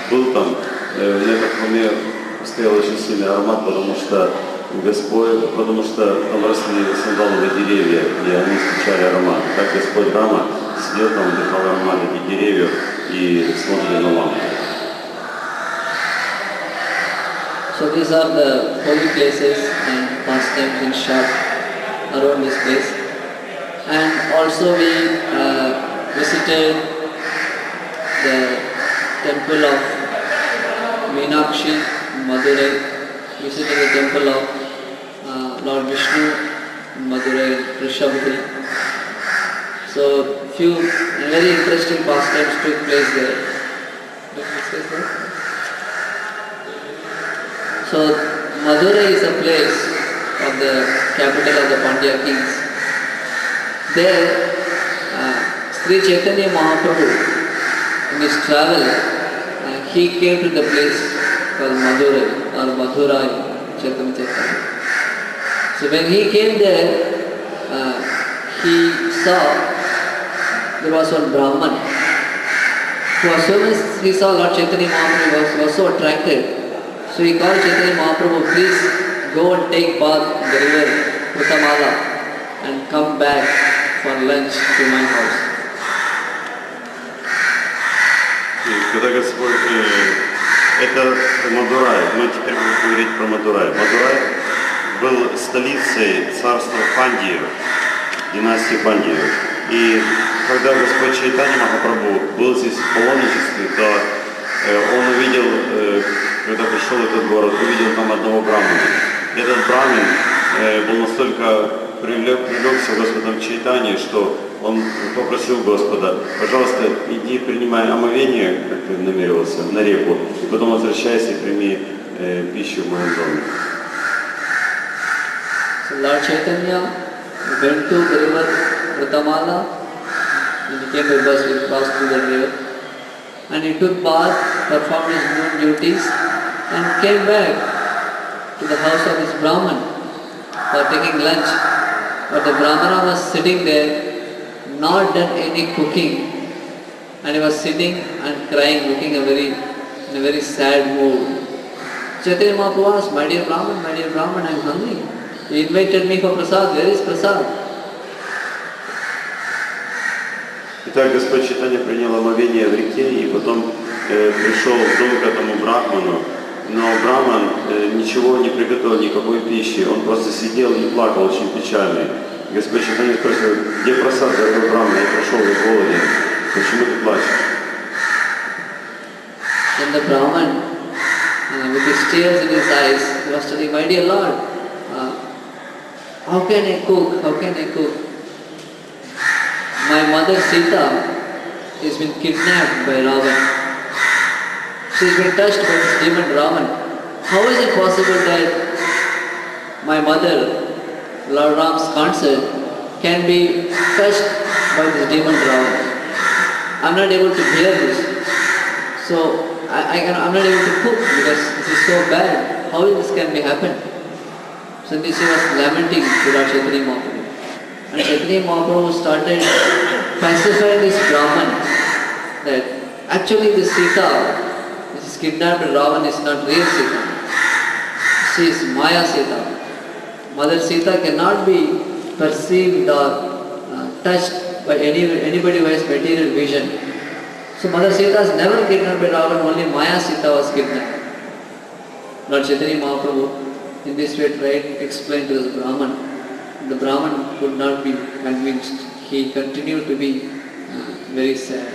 был там, на этом холме стоял очень сильный аромат, потому что там росли сандаловые деревья, и они встречали аромат. Так Господь Рама сидел там, вдыхал аромат этих деревьев и смотрел на лампу. So these are the holy places and pastimes in short around this place. And also we visited the temple of Meenakshi in Madurai, visited the temple of Lord Vishnu in Madurai, Rishabhadri. So few very interesting pastimes took place there. Did you discuss that? So Madurai is a place of the capital of the Pandya kings. There, Sri Chaitanya Mahaprabhu, in his travel, he came to the place called Madurai or Madurai, Chaitanya. So when he came there, he saw there was one Brahman who, as soon as he saw Lord Chaitanya Mahaprabhu, was so attracted. So he called Chaitanya Mahaprabhu, please go and take bath in the river Utamala and come back for lunch to my house. И когда Господь, это Мадурай, мы теперь будем говорить про Мадурай. Мадурай был столицей царства Пандьев, династии Пандьев. И когда Господь Чайтанья Махапрабху был здесь в паломничестве, то он увидел, когда пришел в этот город, увидел там одного брамана. И этот брамин был настолько привлекся Господом Чайтаньей, что он попросил Господа: пожалуйста, иди принимай омовение, как ты намеревался, на реку, и потом возвращайся и прими пищу в моем доме. So Lord Chaitanya went to the river Utamala, and he came by bus, he crossed through the river, and he took bath, performed his noon duties, and came back to the house of his Brahman for taking lunch. But the Brahmana was sitting there, not done any cooking, and he was sitting and crying, looking in a very sad mood. Chaitanya Mahaprabhu asked, my dear Brahman, I am hungry. He invited me for prasad. Where is prasad? Итак, Господь Чайтанья принял омовение в реке и потом пришел в дом к этому брахману, но брахман ничего не приготовил, никакой пищи, он просто сидел и плакал очень печальный. Господь Чайтанья спросил: где просад, дорогой брахман, я пришел, я голоден, почему ты плачешь? Then the Brahman, with his tears in his eyes, he was telling, my dear Lord, how can I cook? My mother Sita has been kidnapped by Ravan. She has been touched by this demon Ravan. How is it possible that my mother, Lord Ram's consort, can be touched by this demon Ravan? I am not able to bear this. So I'm not able to cook because this is so bad. How this can be happen? So this was lamenting to Lord Chaitanya Mahaprabhu. And Chaitanya Mahaprabhu started pacifying this Brahman that actually this Sita, this is kidnapped Ravan, is not real Sita. She is Maya Sita. Mother Sita cannot be perceived or touched by anybody who has material vision. So Mother Sita is never kidnapped by Ravan, only Maya Sita was kidnapped. Lord Chaitanya Mahaprabhu in this way tried to explain to the Brahman. The Brahman could not be convinced. He continued to be very sad.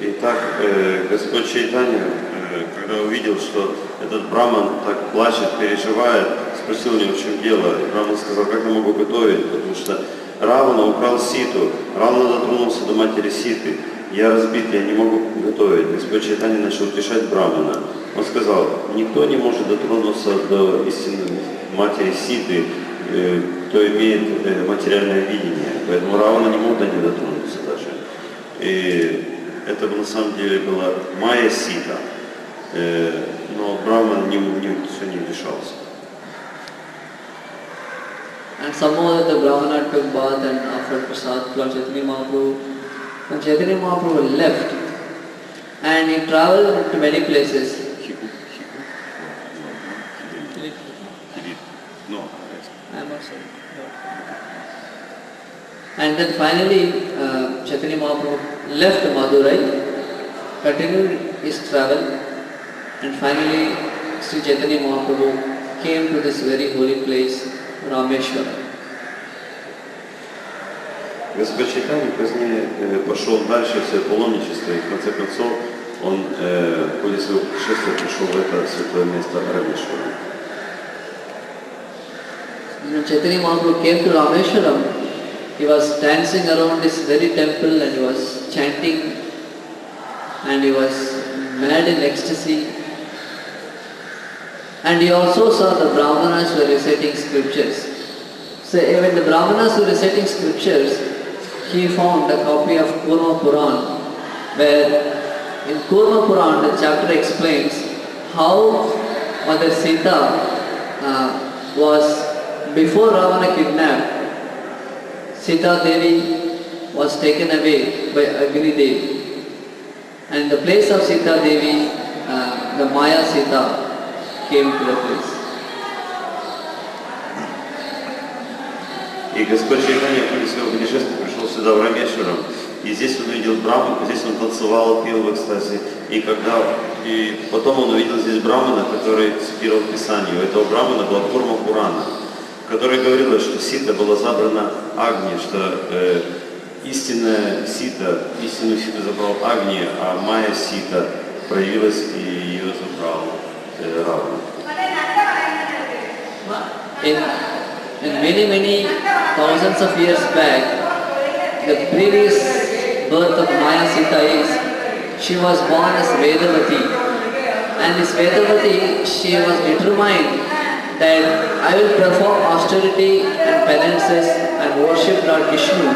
Итак, Господь Чайтанья, когда увидел, что этот браман так плачет, переживает, спросил у него, в чем дело. И браман сказал, как я могу готовить, потому что Равана украл Ситу. Равана дотронулся до матери Ситы. Я разбит, я не могу готовить. Господь Чайтанья начал утешать брамана. Он сказал, никто не может дотронуться до истинной матери Ситы, кто имеет материальное видение. Поэтому Равана не мог до нее дотронуться даже. И это на самом деле была Майя Сита, но Браман все не вмешался. And somehow the Brahmana took bath and offered prasad to Lord Chaitanya Mahaprabhu. When Chaitanya Mahaprabhu left, and he travelled to many places. No. I am also. And then finally, Chaitanya Mahaprabhu left Madurai, continued his travel, and finally Sri Chaitanya Mahaprabhu came to this very holy place, Рамешварам. Господь Чайтанья позднее пошел дальше в свое паломничество, и в конце концов он в ходе своего путешествия пришел в это святое место Рамешварам. When Chaitanya Mahaprabhu came to Рамешварам, he was dancing around this very temple and he was chanting and he was mad in ecstasy. And he also saw the Brahmanas were reciting scriptures. So when the Brahmanas were reciting scriptures, he found a copy of Kurma Puran, where in Kurma Puran the chapter explains how Mother Sita was, before Ravana kidnapped, Sita Devi was taken away by Agni Devi. And in the place of Sita Devi, the Maya Sita came to the place. И Господь Чайтанья в ходе своего путешествия пришел сюда, в Рамешварам, и здесь он увидел Браману, здесь он танцевал, пел в экстазе, и потом он увидел здесь Брамана, который цитировал Писание. У этого Брамана была Курма Пурана, в которой говорилось, что Сита была забрана Агни, что истинную Ситу забрал Агни, а Майя Сита проявилась и ее забрал Равана. In many thousands of years back, the previous birth of Maya Sita is, she was born as Vedavati. And this Vedavati, she was determined that I will perform austerity and penances and worship Lord Vishnu.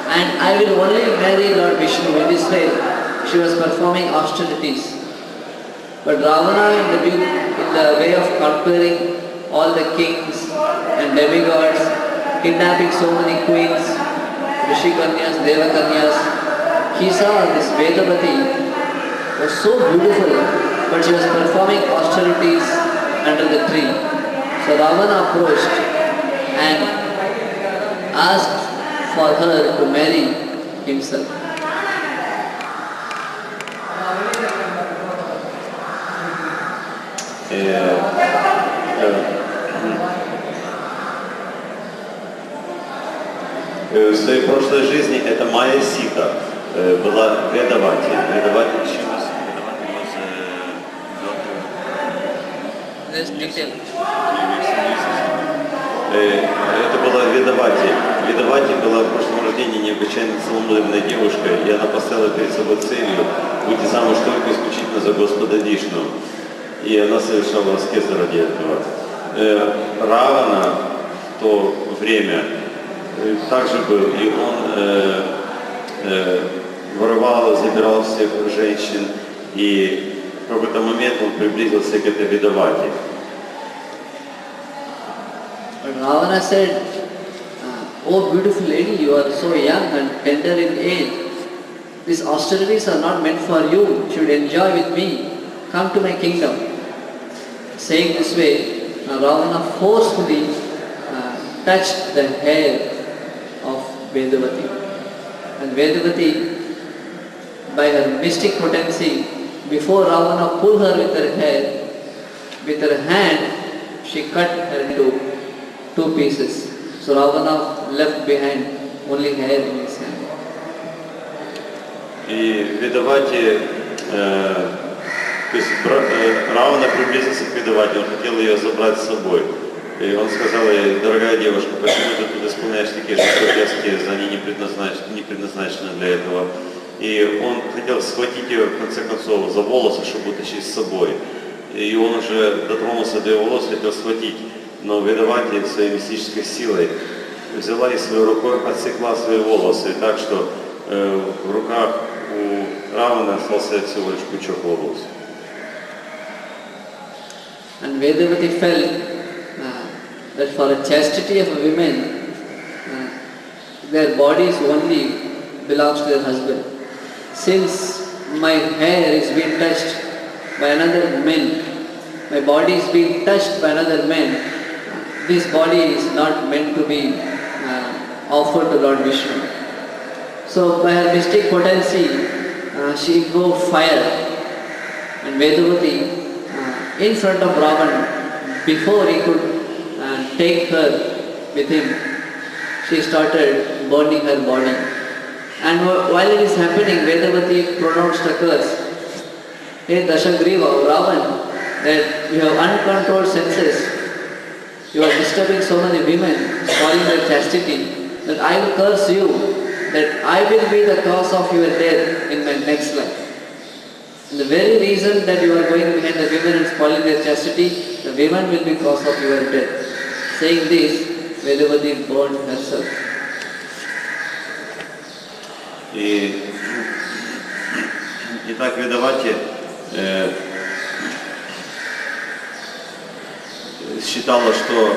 And I will only marry Lord Vishnu. In this way, she was performing austerities. But Ravana, in the way of conquering all the kings and demigods, kidnapping so many queens, Rishikanyas, Devakanyas, he saw this Vedavati was so beautiful, but she was performing austerities under the tree. So Ravana approached and asked for her to marry himself. В своей прошлой жизни эта Майя Сита была Ведавати. Ведавати еще раз. Это была Ведавати. Ведавати была в прошлом рождении необычайно целомудренной девушкой, и она поставила перед собой целью выйти замуж только исключительно за Господа Вишну. И она совершала аскезу ради этого. Равана в то время также был, и он воровал, забирал всех женщин, и в какой-то момент он приблизился к этой Ведавати. But Ravana said, "Oh beautiful lady, you are so young and tender in age. These austerities are not meant for you. You should enjoy with me. Come to my kingdom." Saying this way, Ravana forcefully touched the hair of Vedavati. And Vedavati, by her mystic potency, before Ravana pulled her with her hand, she cut her into 2 pieces. So Ravana left behind only hair in his hand. И Ведавати, то есть Равана приблизился к Ведавати, он хотел ее забрать с собой. И он сказал ей: дорогая девушка, почему ты тут исполняешь такие жестокие аскезы, они не предназначены для этого. И он хотел схватить ее, в конце концов, за волосы, чтобы утащить с собой. И он уже дотронулся до ее волос, хотел схватить. Но Ведавати своей мистической силой взяла и своей рукой отсекла свои волосы, так что в руках у Раваны остался всего лишь пучок волос. And Vedavati felt that for the chastity of a woman, their bodies only belongs to their husband. Since my hair is being touched by another man, my body is being touched by another man, this body is not meant to be offered to Lord Vishnu. So by her mystic potency, she invoked fire, and Vedavati, in front of Ravan, before he could take her with him, she started burning her body. And while it is happening, Vedavati pronounced a curse: "Hey Dashagriva, Ravan, that you have uncontrolled senses, you are disturbing so many women, spoiling their chastity, that I will curse you, that I will be the cause of your death in my next life. And the very reason that you are going behind the women and spoiling their chastity, the women will be cause of your death." Saying this, Vedavati burned herself. Итак, Ведавати считала, что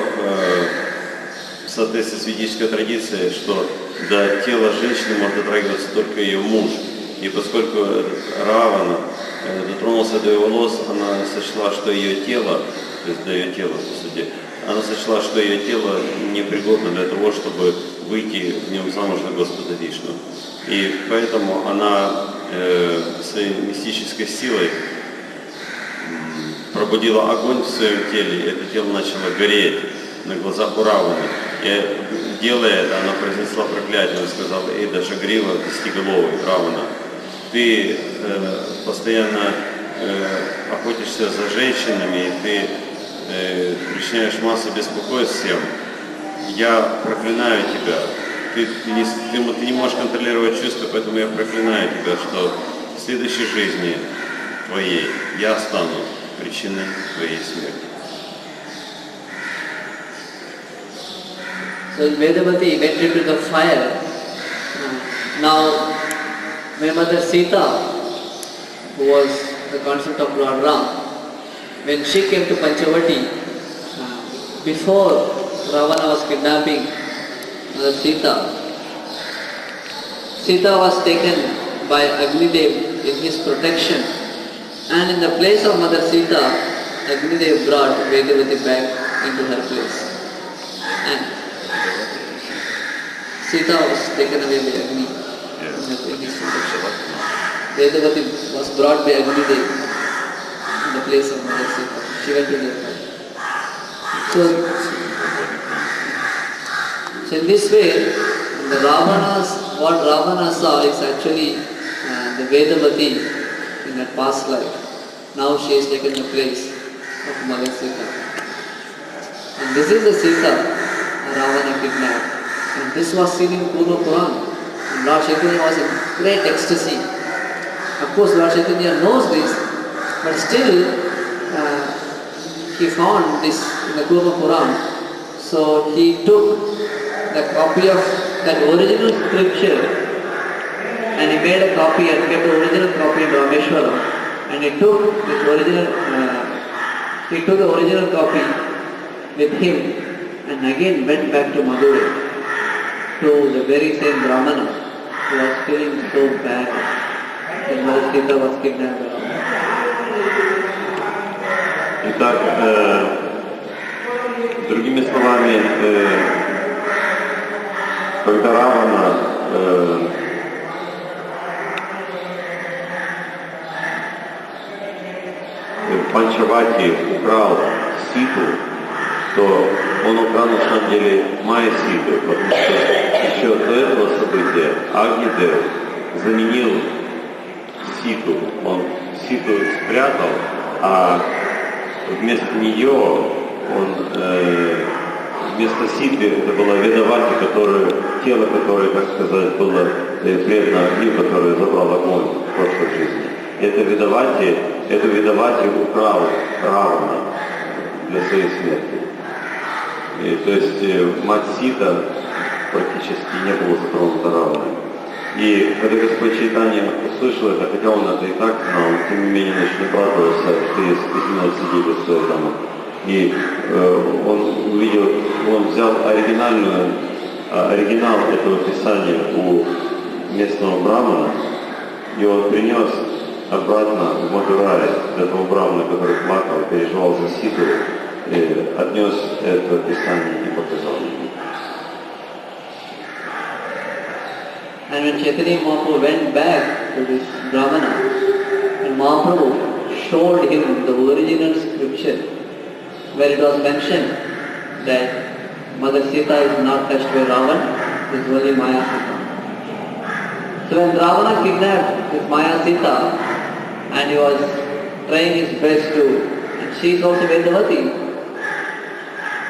в соответствии с ведической традицией, что до тела женщины может дотрагиваться только ее муж. И поскольку Равана дотронулся до ее волос, она сочла, что ее тело, то есть до ее тела, по сути, она сочла, что ее тело непригодно для того, чтобы выйти в нем замуж за Господа Вишну. И поэтому она своей мистической силой пробудила огонь в своем теле, и это тело начало гореть на глазах у Раваны. И делая это, она произнесла проклятие, она сказала: «Эй, Дашагрива, десятиголовый, Равана, ты постоянно охотишься за женщинами, и ты причиняешь массу беспокойств всем. Я проклинаю тебя. Ты не можешь контролировать чувства, поэтому я проклинаю тебя, что в следующей жизни твоей я стану причиной твоей смерти». So Vedavati went into the fire. Now, my mother Sita, who was the consort of Lord Ram, when she came to Panchavati, before Ravana was kidnapping Mother Sita, Sita was taken by Agnidev in his protection, and in the place of Mother Sita, Agnidev brought Vedavati back into her place. And Sita was taken away by Agni in his protection. Vedavati was brought by Agnidev in the place of Mother Sita. She went to the fire. So in this way, what Ravana saw is actually the Vedavati in her past life. Now she has taken the place of Mother Sita. And this is the Sita Ravana kidnapped. And this was seen in Purva Puran. And Lord Chaitanya was in great ecstasy. Of course, Lord Chaitanya knows this, but still he found this in the Purva Puran. So he took the copy of that original scripture, and he made a copy and kept the original copy in Rameshwaram, and he took this original, he took the original copy with him, and again went back to Madurai, to the very same Brahmana who was feeling so bad that Mother Sita was kidnapped. Итак, другими словами, когда Равана Панчавати украл Ситу, то он украл на самом деле Майя Ситу, потому что еще до этого события Агнидев заменил Ситу, он Ситу спрятал, а вместо нее вместо Ситы это была Ведавати, тело которое, так сказать, было предано огню, которое забрал огонь в прошлой жизни. Эту Ведавати украл Равана для своей смерти. То есть мать Сита практически не была затронута Раваной. И когда Господь Чайтанья услышал это, хотя он это и так знал, тем не менее начал обрадоваться, что есть письменное свидетельство этому. И он увидел, он взял оригинал этого писания у местного брамана, и он принес обратно в Мадурай этого брамана, который плакал, переживал за Ситу, и отнес это писание и показал ему. And when Chaitanya Mahaprabhu went back to this Brahmana, and Mahaprabhu showed him the original scripture, where it was mentioned that Mother Sita is not touched by Ravan, it is only Maya Sita. So when Ravana kidnapped this Maya Sita, and he was trying his best to, and she is also Vedavati,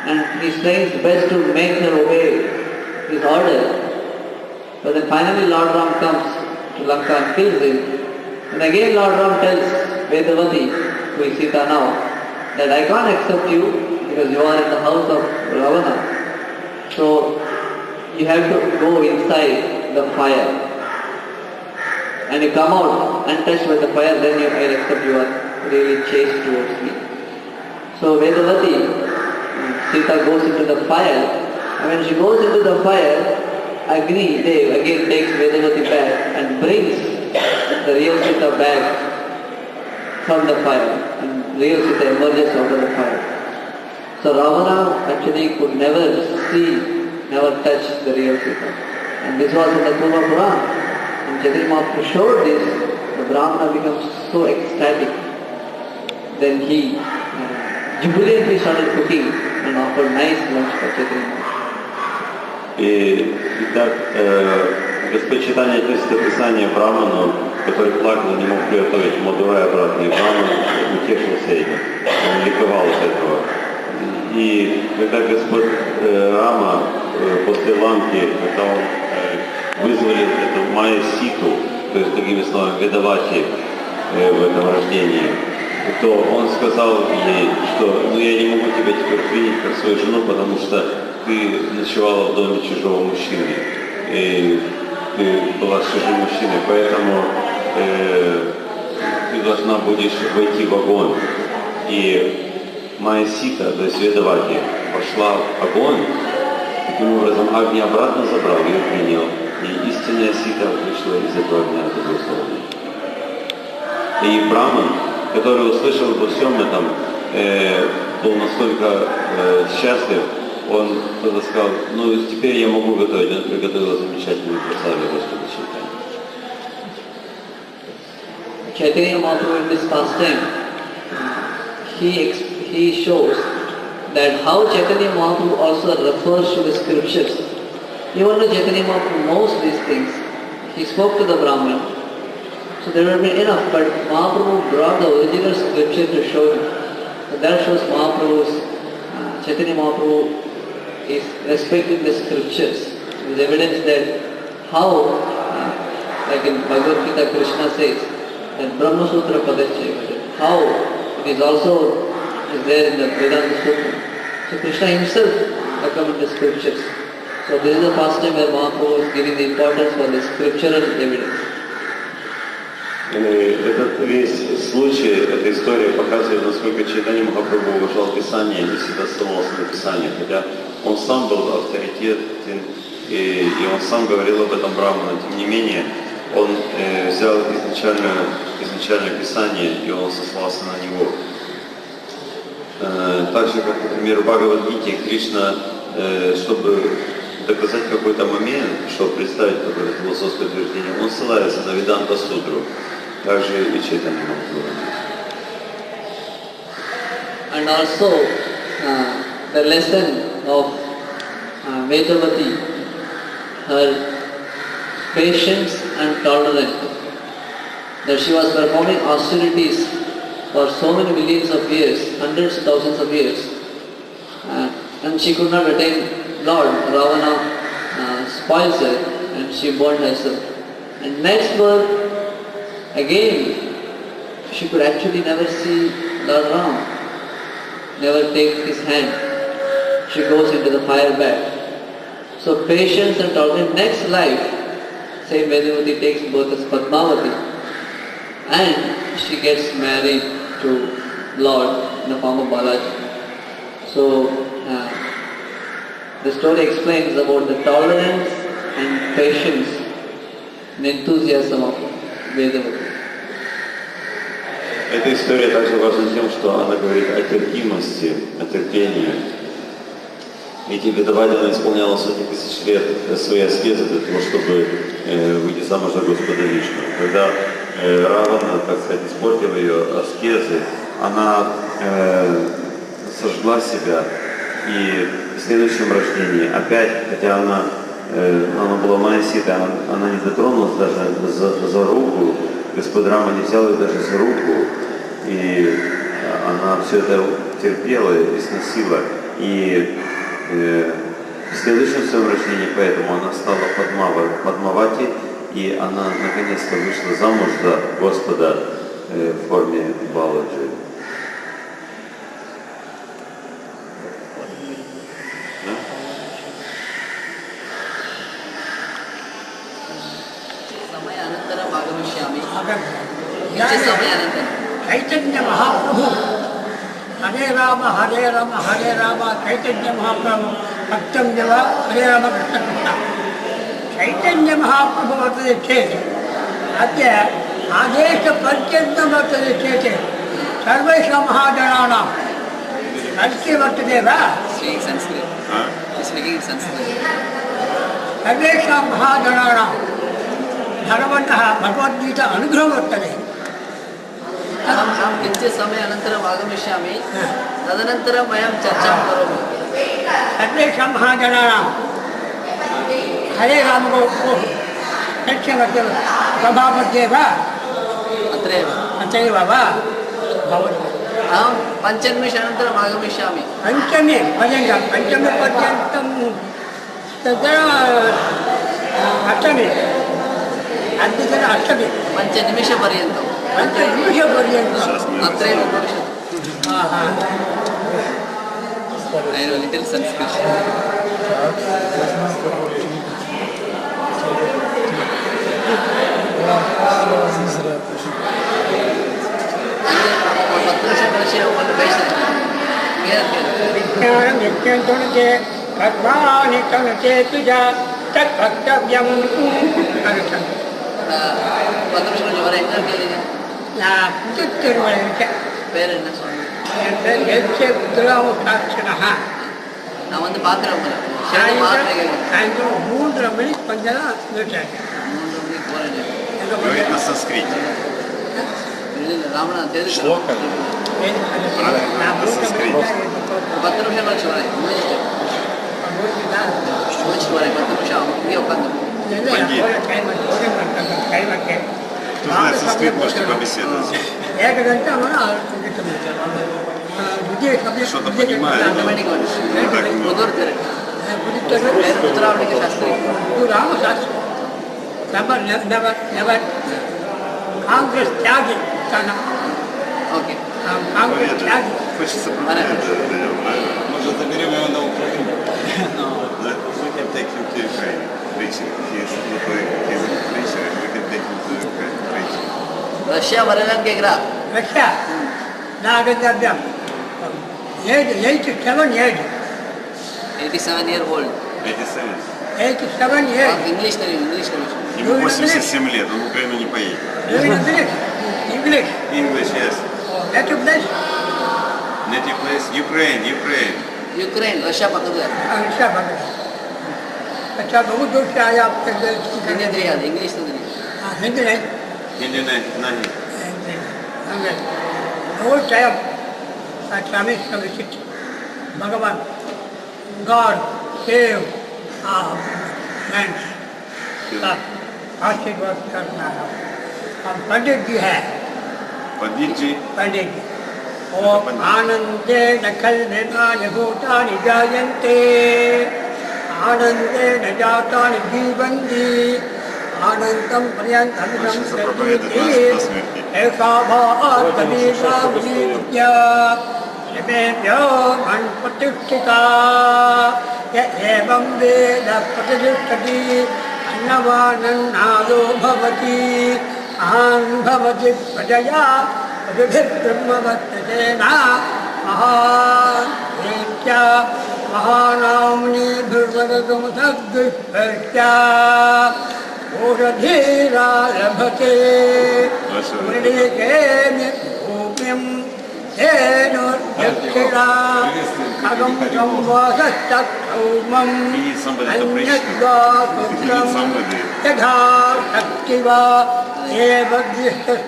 and he is trying his best to make her obey his order. But then finally Lord Ram comes to Lanka and kills him. And again Lord Ram tells Vedavati, who is Sita now, that I can't accept you because you are in the house of Ravana. So you have to go inside the fire. And you come out untouched by the fire, then I will accept you are really chaste towards me. So Vedavati, Sita goes into the fire, and when she goes into the fire, Agni Dev again takes Vedavati back and brings the real Sita back from the fire, and real Sita emerges out of the fire. So Ravana actually could never touch the real Sita. And this was in the Purva Purana. When Chaitanya Mahaprabhu showed this, the Brahmana becomes so ecstatic. Then he jubilantly started cooking and offered nice lunch for Chaitanya Mahaprabhu. И так Господь Чайтанья относит описание Браману, который плакал, не мог приготовить Мадурай обратно, и Браман утешился этим, он ликовал от этого. И когда Господь Рама после Ланки, когда он вызвали эту Майю Ситу, то есть, другими словами, Ведавати в этом рождении, то он сказал ей, что я не могу тебя теперь принять как свою жену, потому что ты ночевала в доме чужого мужчины, и ты была с чужим мужчиной, поэтому ты должна будешь войти в огонь. И Майя Сита, то есть Ведавати, пошла в огонь, таким образом Агни обратно забрал, ее принял, и истинная Сита вышла из этого огня с другой стороны. И Браман, который услышал обо всем этом, был настолько счастлив, он тогда сказал, ну теперь я могу готовить, он приготовил замечательную прославу Господа Чайтаньи. Chaitanya Mahaprabhu in this pastime, he shows that how Chaitanya Mahaprabhu also refers to the scriptures. Even though Chaitanya Mahaprabhu knows these things, he spoke to the Brahman. So there would be enough, but Mahaprabhu brought the original scripture to show him. So that shows Mahaprabhu's, Chaitanya Mahaprabhu is respecting the scriptures. There is evidence that how, like in Bhagavad Gita, Krishna says that Brahma Sutra Padachya, how it is there in the Vedanta Sutra. So Krishna himself accompanied the scriptures. So this is the first time where Mahaprabhu is giving the importance for the scriptural evidence. Этот весь случай, эта история показывает, насколько Чайтанья Махапрабху уважал Писание и всегда ссылался на Писание, хотя он сам был авторитетен и он сам говорил об этом Браману, тем не менее он взял изначальное Писание и он сослался на него. Так же, как, например, в Бхагавад-гите Кришна, чтобы доказать какой-то момент, чтобы представить какое-то философское утверждение, он ссылается на Веданта-сутру. Также и Чайтанья Махапрабху. And also the lesson of Vedavati, her patience and tolerance, that she was performing austerities for so many millions of years, hundreds, thousands of years, and she could not attain Lord. Ravana spoils her and she burned herself. And next birth, again, she could actually never see Lord Ram, never take his hand. She goes into the fire bed. So patience and tolerance. Next life, same Vedavati takes birth as Padmavati, and she gets married to Lord in the form of Balaji. So the story explains about the tolerance and patience and enthusiasm of Vedavati. Эта история также важна тем, что она говорит о терпимости, о терпении. Ведь Ведавати она исполняла сотни тысяч лет свои аскезы для того, чтобы выйти замуж за Господа Вишну. Когда Равана, так сказать, испортила ее аскезы, она сожгла себя, и в следующем рождении опять, хотя она была Майсита, она не дотронулась даже за руку, Господь Рама не взял ее даже за руку, и она все это терпела и сносила. И в следующем своем рождении, поэтому она стала Падмавати, и она наконец-то вышла замуж за Господа в форме Баладжи. Chaitanya Mahaprabhu, Hare Rama, Hare Rama, Hare Rama, Chaitanya Mahaprabhu, Bhaktam Deva, Hare Rama, Krishna Krishna. Chaitanya Mahaprabhu vartate chete, adya adesha paryantam vartate chete, sarvesha mahajananam. Adya vartate va? Speaking Sanskrit. He's speaking in Sanskrit. Sarvesha mahajananam. Bhagavantaha Bhagavad Gita anugraha vartate. अहं किञ्चित् समय अनन्तरम् आगमिष्यामि तदनन्तरं वयं चर्चां करोमि सर्वेषां महाजनानां हरे राम को लक्ष्यमध्ये स्वभावमध्ये वा अत्रैव वा भवति अहं पञ्चनिमिष अनन्तरम् आगमिष्यामि पञ्चमी पर्यन्तं तत्र अष्टमी अद्यतन अष्टमी पञ्चनिमिषपर्यन्तं अत्रैव उपविशतु I know little Sanskrit. विज्ञानं यज्ञन्तुणते कर्माणि तनुते तुजा तद्भक्तव्यं நான் வந்து பார்க்குறேன் சாயந்தரம் 3:30 மணிக்கு கொஞ்சம் நிறுத்தாங்க. 3:30 மணிக்கு போகிறேன். Говорит на санскрите. இல்லை ராமநாத் தெரிஞ்சு Шлока. На санскрите. 10 நிமிஷம் கழிச்சு வரேன். முடிச்சுட்டு வரேன் 10 நிமிஷம் இங்கே உட்காந்து. Кто знает санскрит, можете побеседовать. Что-то понимает. Конгресс тяги. Окей. Конгресс тяги. Хочется продолжать. Может, заберем его на Украину? We can take him to Ukraine. Preaching. He is a preacher. We can take him to Ukraine. Preaching. Russia Maryland के graph Russia. Nagadabhyam. Age 87 years. 87-year old 87. 87 years. English नहीं Ему 87 лет, он в Украину не поедет. English. English, yes. Native place. Native place, Ukraine. Ukraine Russia पकड़ अच्छा बात अच्छा बहुत दूर से आया आप हिंदी नहीं याद इंग्लिश तो नहीं हिंदी नहीं Hindi नहीं. बहुत टाइम स्वामी विशिष्ट भगवान गॉड सेव फ्रेंड्स का आशीर्वाद करना है हम पंडित जी है Pandit ji. पंडित जी ओम आनंदे नखल्यनानि भूतानि जायन्ते आनंदे न जातानि जीवन्ति आनन्दं पर्यन्तं संस्कृति ऐसा भावतीसा विद्या यमेभ्यो प्रतिष्ठिता य एवं वेद प्रतिष्ठति अन्नवानन्नादो भवति आन् भवति प्रजया ब्रह्मवत्तेना महान्त्या महानाम्नि दुर्वदगमसद्दुष्टया ओषधीरा लभते मृळिके भूमिं धेनुर्यक्षिणा खगं संवासस्तक्षौमम् अन्यद्वा पुत्रं यथा शक्ति वा एव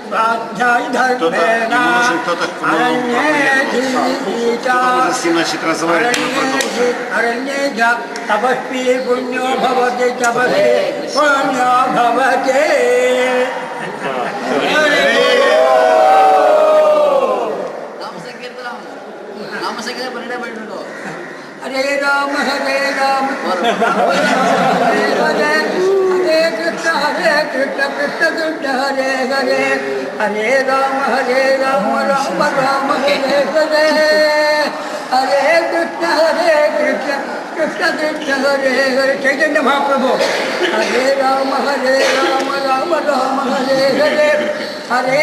स्वाध्यायधर्मेण अरण्ये तपस्वी पुण्यो भवति तपस्वी पुण्यो भवति नाम संकीर्तन परिणय बैठो हरे राम हरे राम हरे हरे हरे कृष्ण कृष्ण कृष्ण हरे हरे हरे राम राम राम हरे हरे हरे कृष्ण कृष्ण कृष्ण कृष्ण हरे हरे चैतन्य महाप्रभु हरे राम राम राम हरे हरे हरे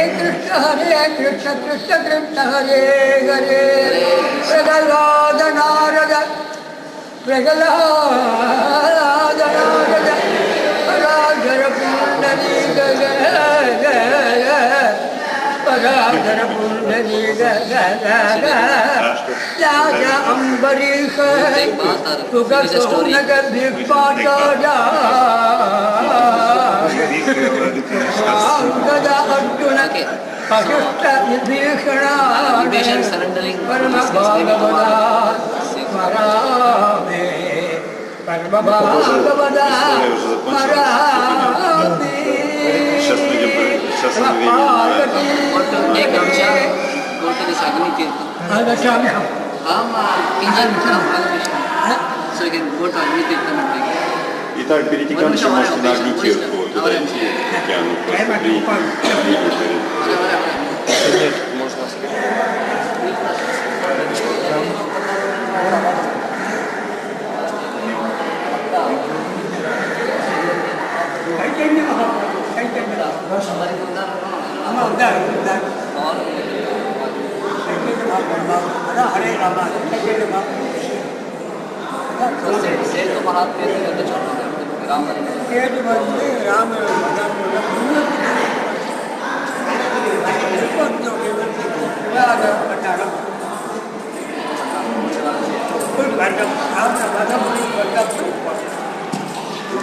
कृष्ण कृष्ण कृष्ण हरे हरे प्रहलाद नारद पराधर पुंडरी पराधर पुंडरी राजा अम्बरीश सुगसौनक भिपाटा गदा अर्जुन अशिष्ट विभीषणा परम भागवता स्मरामि परम भागवता स्मरामि एक अंशा गोटनी सागनी तीर्थ आगच्छामि हम engine so you can go to Agni Tirtha and take Итак, перетекаем на Агни-Тиртху, туда идти, океану, просто приехать. Нет, можно сказать. चैतन्य हरे राम सेठ तो महात्मा थे तो छोड़ दो Ram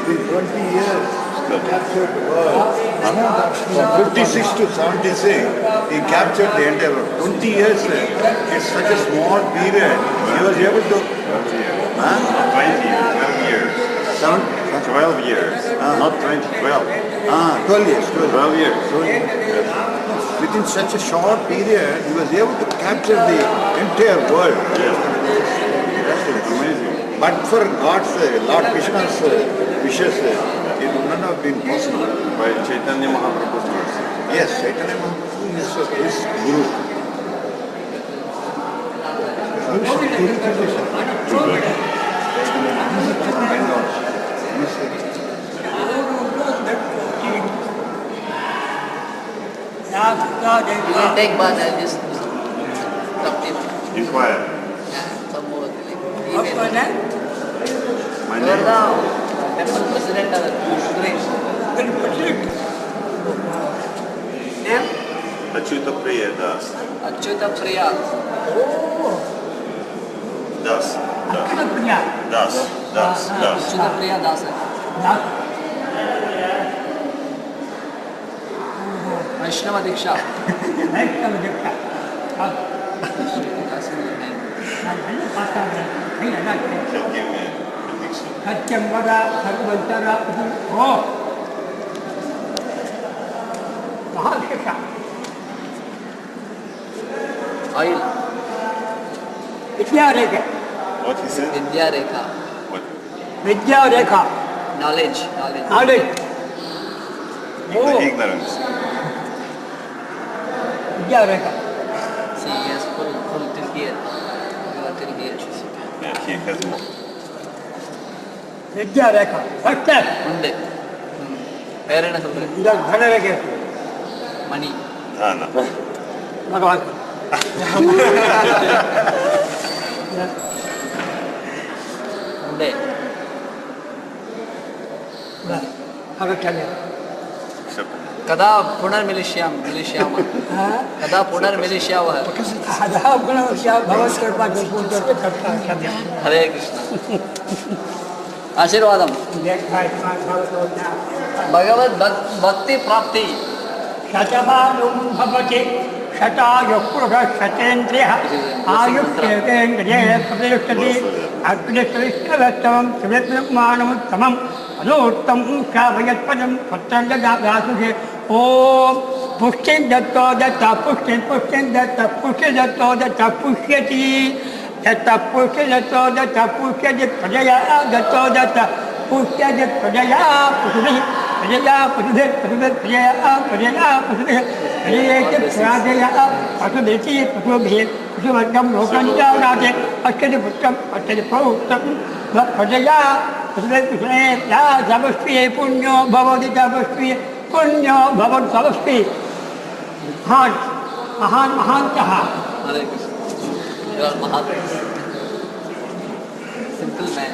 In 20 years, he captured the world. From 56 to 76, he captured the entire world. 20 years, it's such a small period. He was able to... 12 years, not 20, 12. 12 years. 12 years. Within such a short period, he was able to capture the entire world. Yes. That's amazing. But for God's, Lord Krishna's wishes, it would not have been possible. By Chaitanya Mahaprabhu's mercy. Yes, Chaitanya Mahaprabhu is his guru. You will take bath and just talk to him. Inquire. Yeah, some more like What's your email. name? My You are name? the temple president of Greece. Very good. Name? Ач'юта Прия, Das. Ачьюта Прия. Das. Ач'юта Прия. Das. Das. Das. Ачьюта Прия Das है. Das. Vaishnav Diksha. Next Diksha. He'll give me a prediction. सत्यम वदा भगवंतरा ओ महाशिक्षा ऑयल. विद्या रेखा What he said? विद्या रेखा. What? विद्या रेखा Knowledge. नॉलेज ओ Ignorance. विद्या रेखा See, he has full till here. You are till here. Yeah, he has more. Vidya Rekha first உண்டு. வேற என்ன சொல்றேன்? इधर धन रेखे மணி. Dhana. भगवान உண்டு. अगच्छने कदा पुनर्मिलिष्यामः. कदा पुनर्मिलिष्यावः. अधः गुणवश्या भवत्कृपा जल्पूर्जो करता सद्य हरे कृष्ण. आशीर्वादम. भगवत भक्ति प्राप्ति. शतमानं भवति शतायुः पुरुषः शतेन्द्रियः आयुष्येतेन्द्रिये प्रतिष्ठति अग्निश्रेष्ठवत्तमं सुविद्यमानमुत्तमम् अनूत्तमं श्रावयत्पदं स्वच्छन्ददासुषे ॐ पुष्टिं दत्तो दत्ता पुष्टिं दत्ता पुष्टि दत्तो दत्ता पुष्यति दत्ता पुष्टि दत्तो दत्ता पुष्यति प्रजया दत्तो दत्ता पुष्यति प्रजया पुष्टिः प्रजया पुष्टिः प्रजया पुष्टिः प्रजयेति प्राजया पशुभिः पशुभिः पशुवर्गं लोकं जानाति अष्टति पुत्रम् अष्टति पौत्रं प्रजया पुष्टिः या समष्टिः पुण्यो भवति समष्टिः पुण्यो भवति समष्टिः महान्तः हरे Krishna. You are Mahatma. Simple man.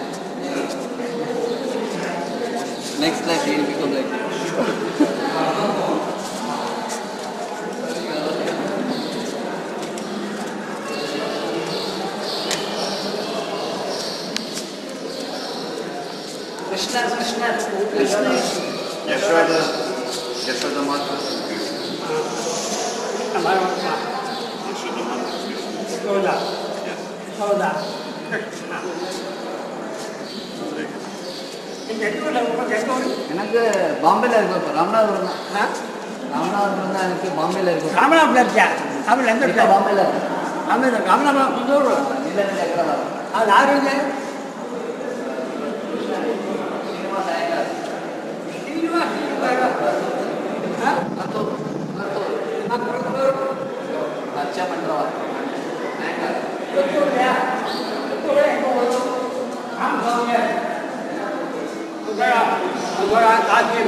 Next life he will become like that. Krishna. Yashoda Mata. हमारा Yashoda Mata. सोदा Yes. सोदा எனக்கு பாம்பேல இருக்கு. ராமநாதபுரம் தான். ராமநாதபுரம் தான் எனக்கு பாம்பேல இருக்கு. ராமநாதபுரம் இருக்கியா ராமநாதபுரம் எங்க இப்போ இருக்கா பாம்பேல இருக்கு. ராமநாதபுரம் புதூர் இல்ல எக்கரா தான். அது யாரு இது अच्छा मंडवा. काशी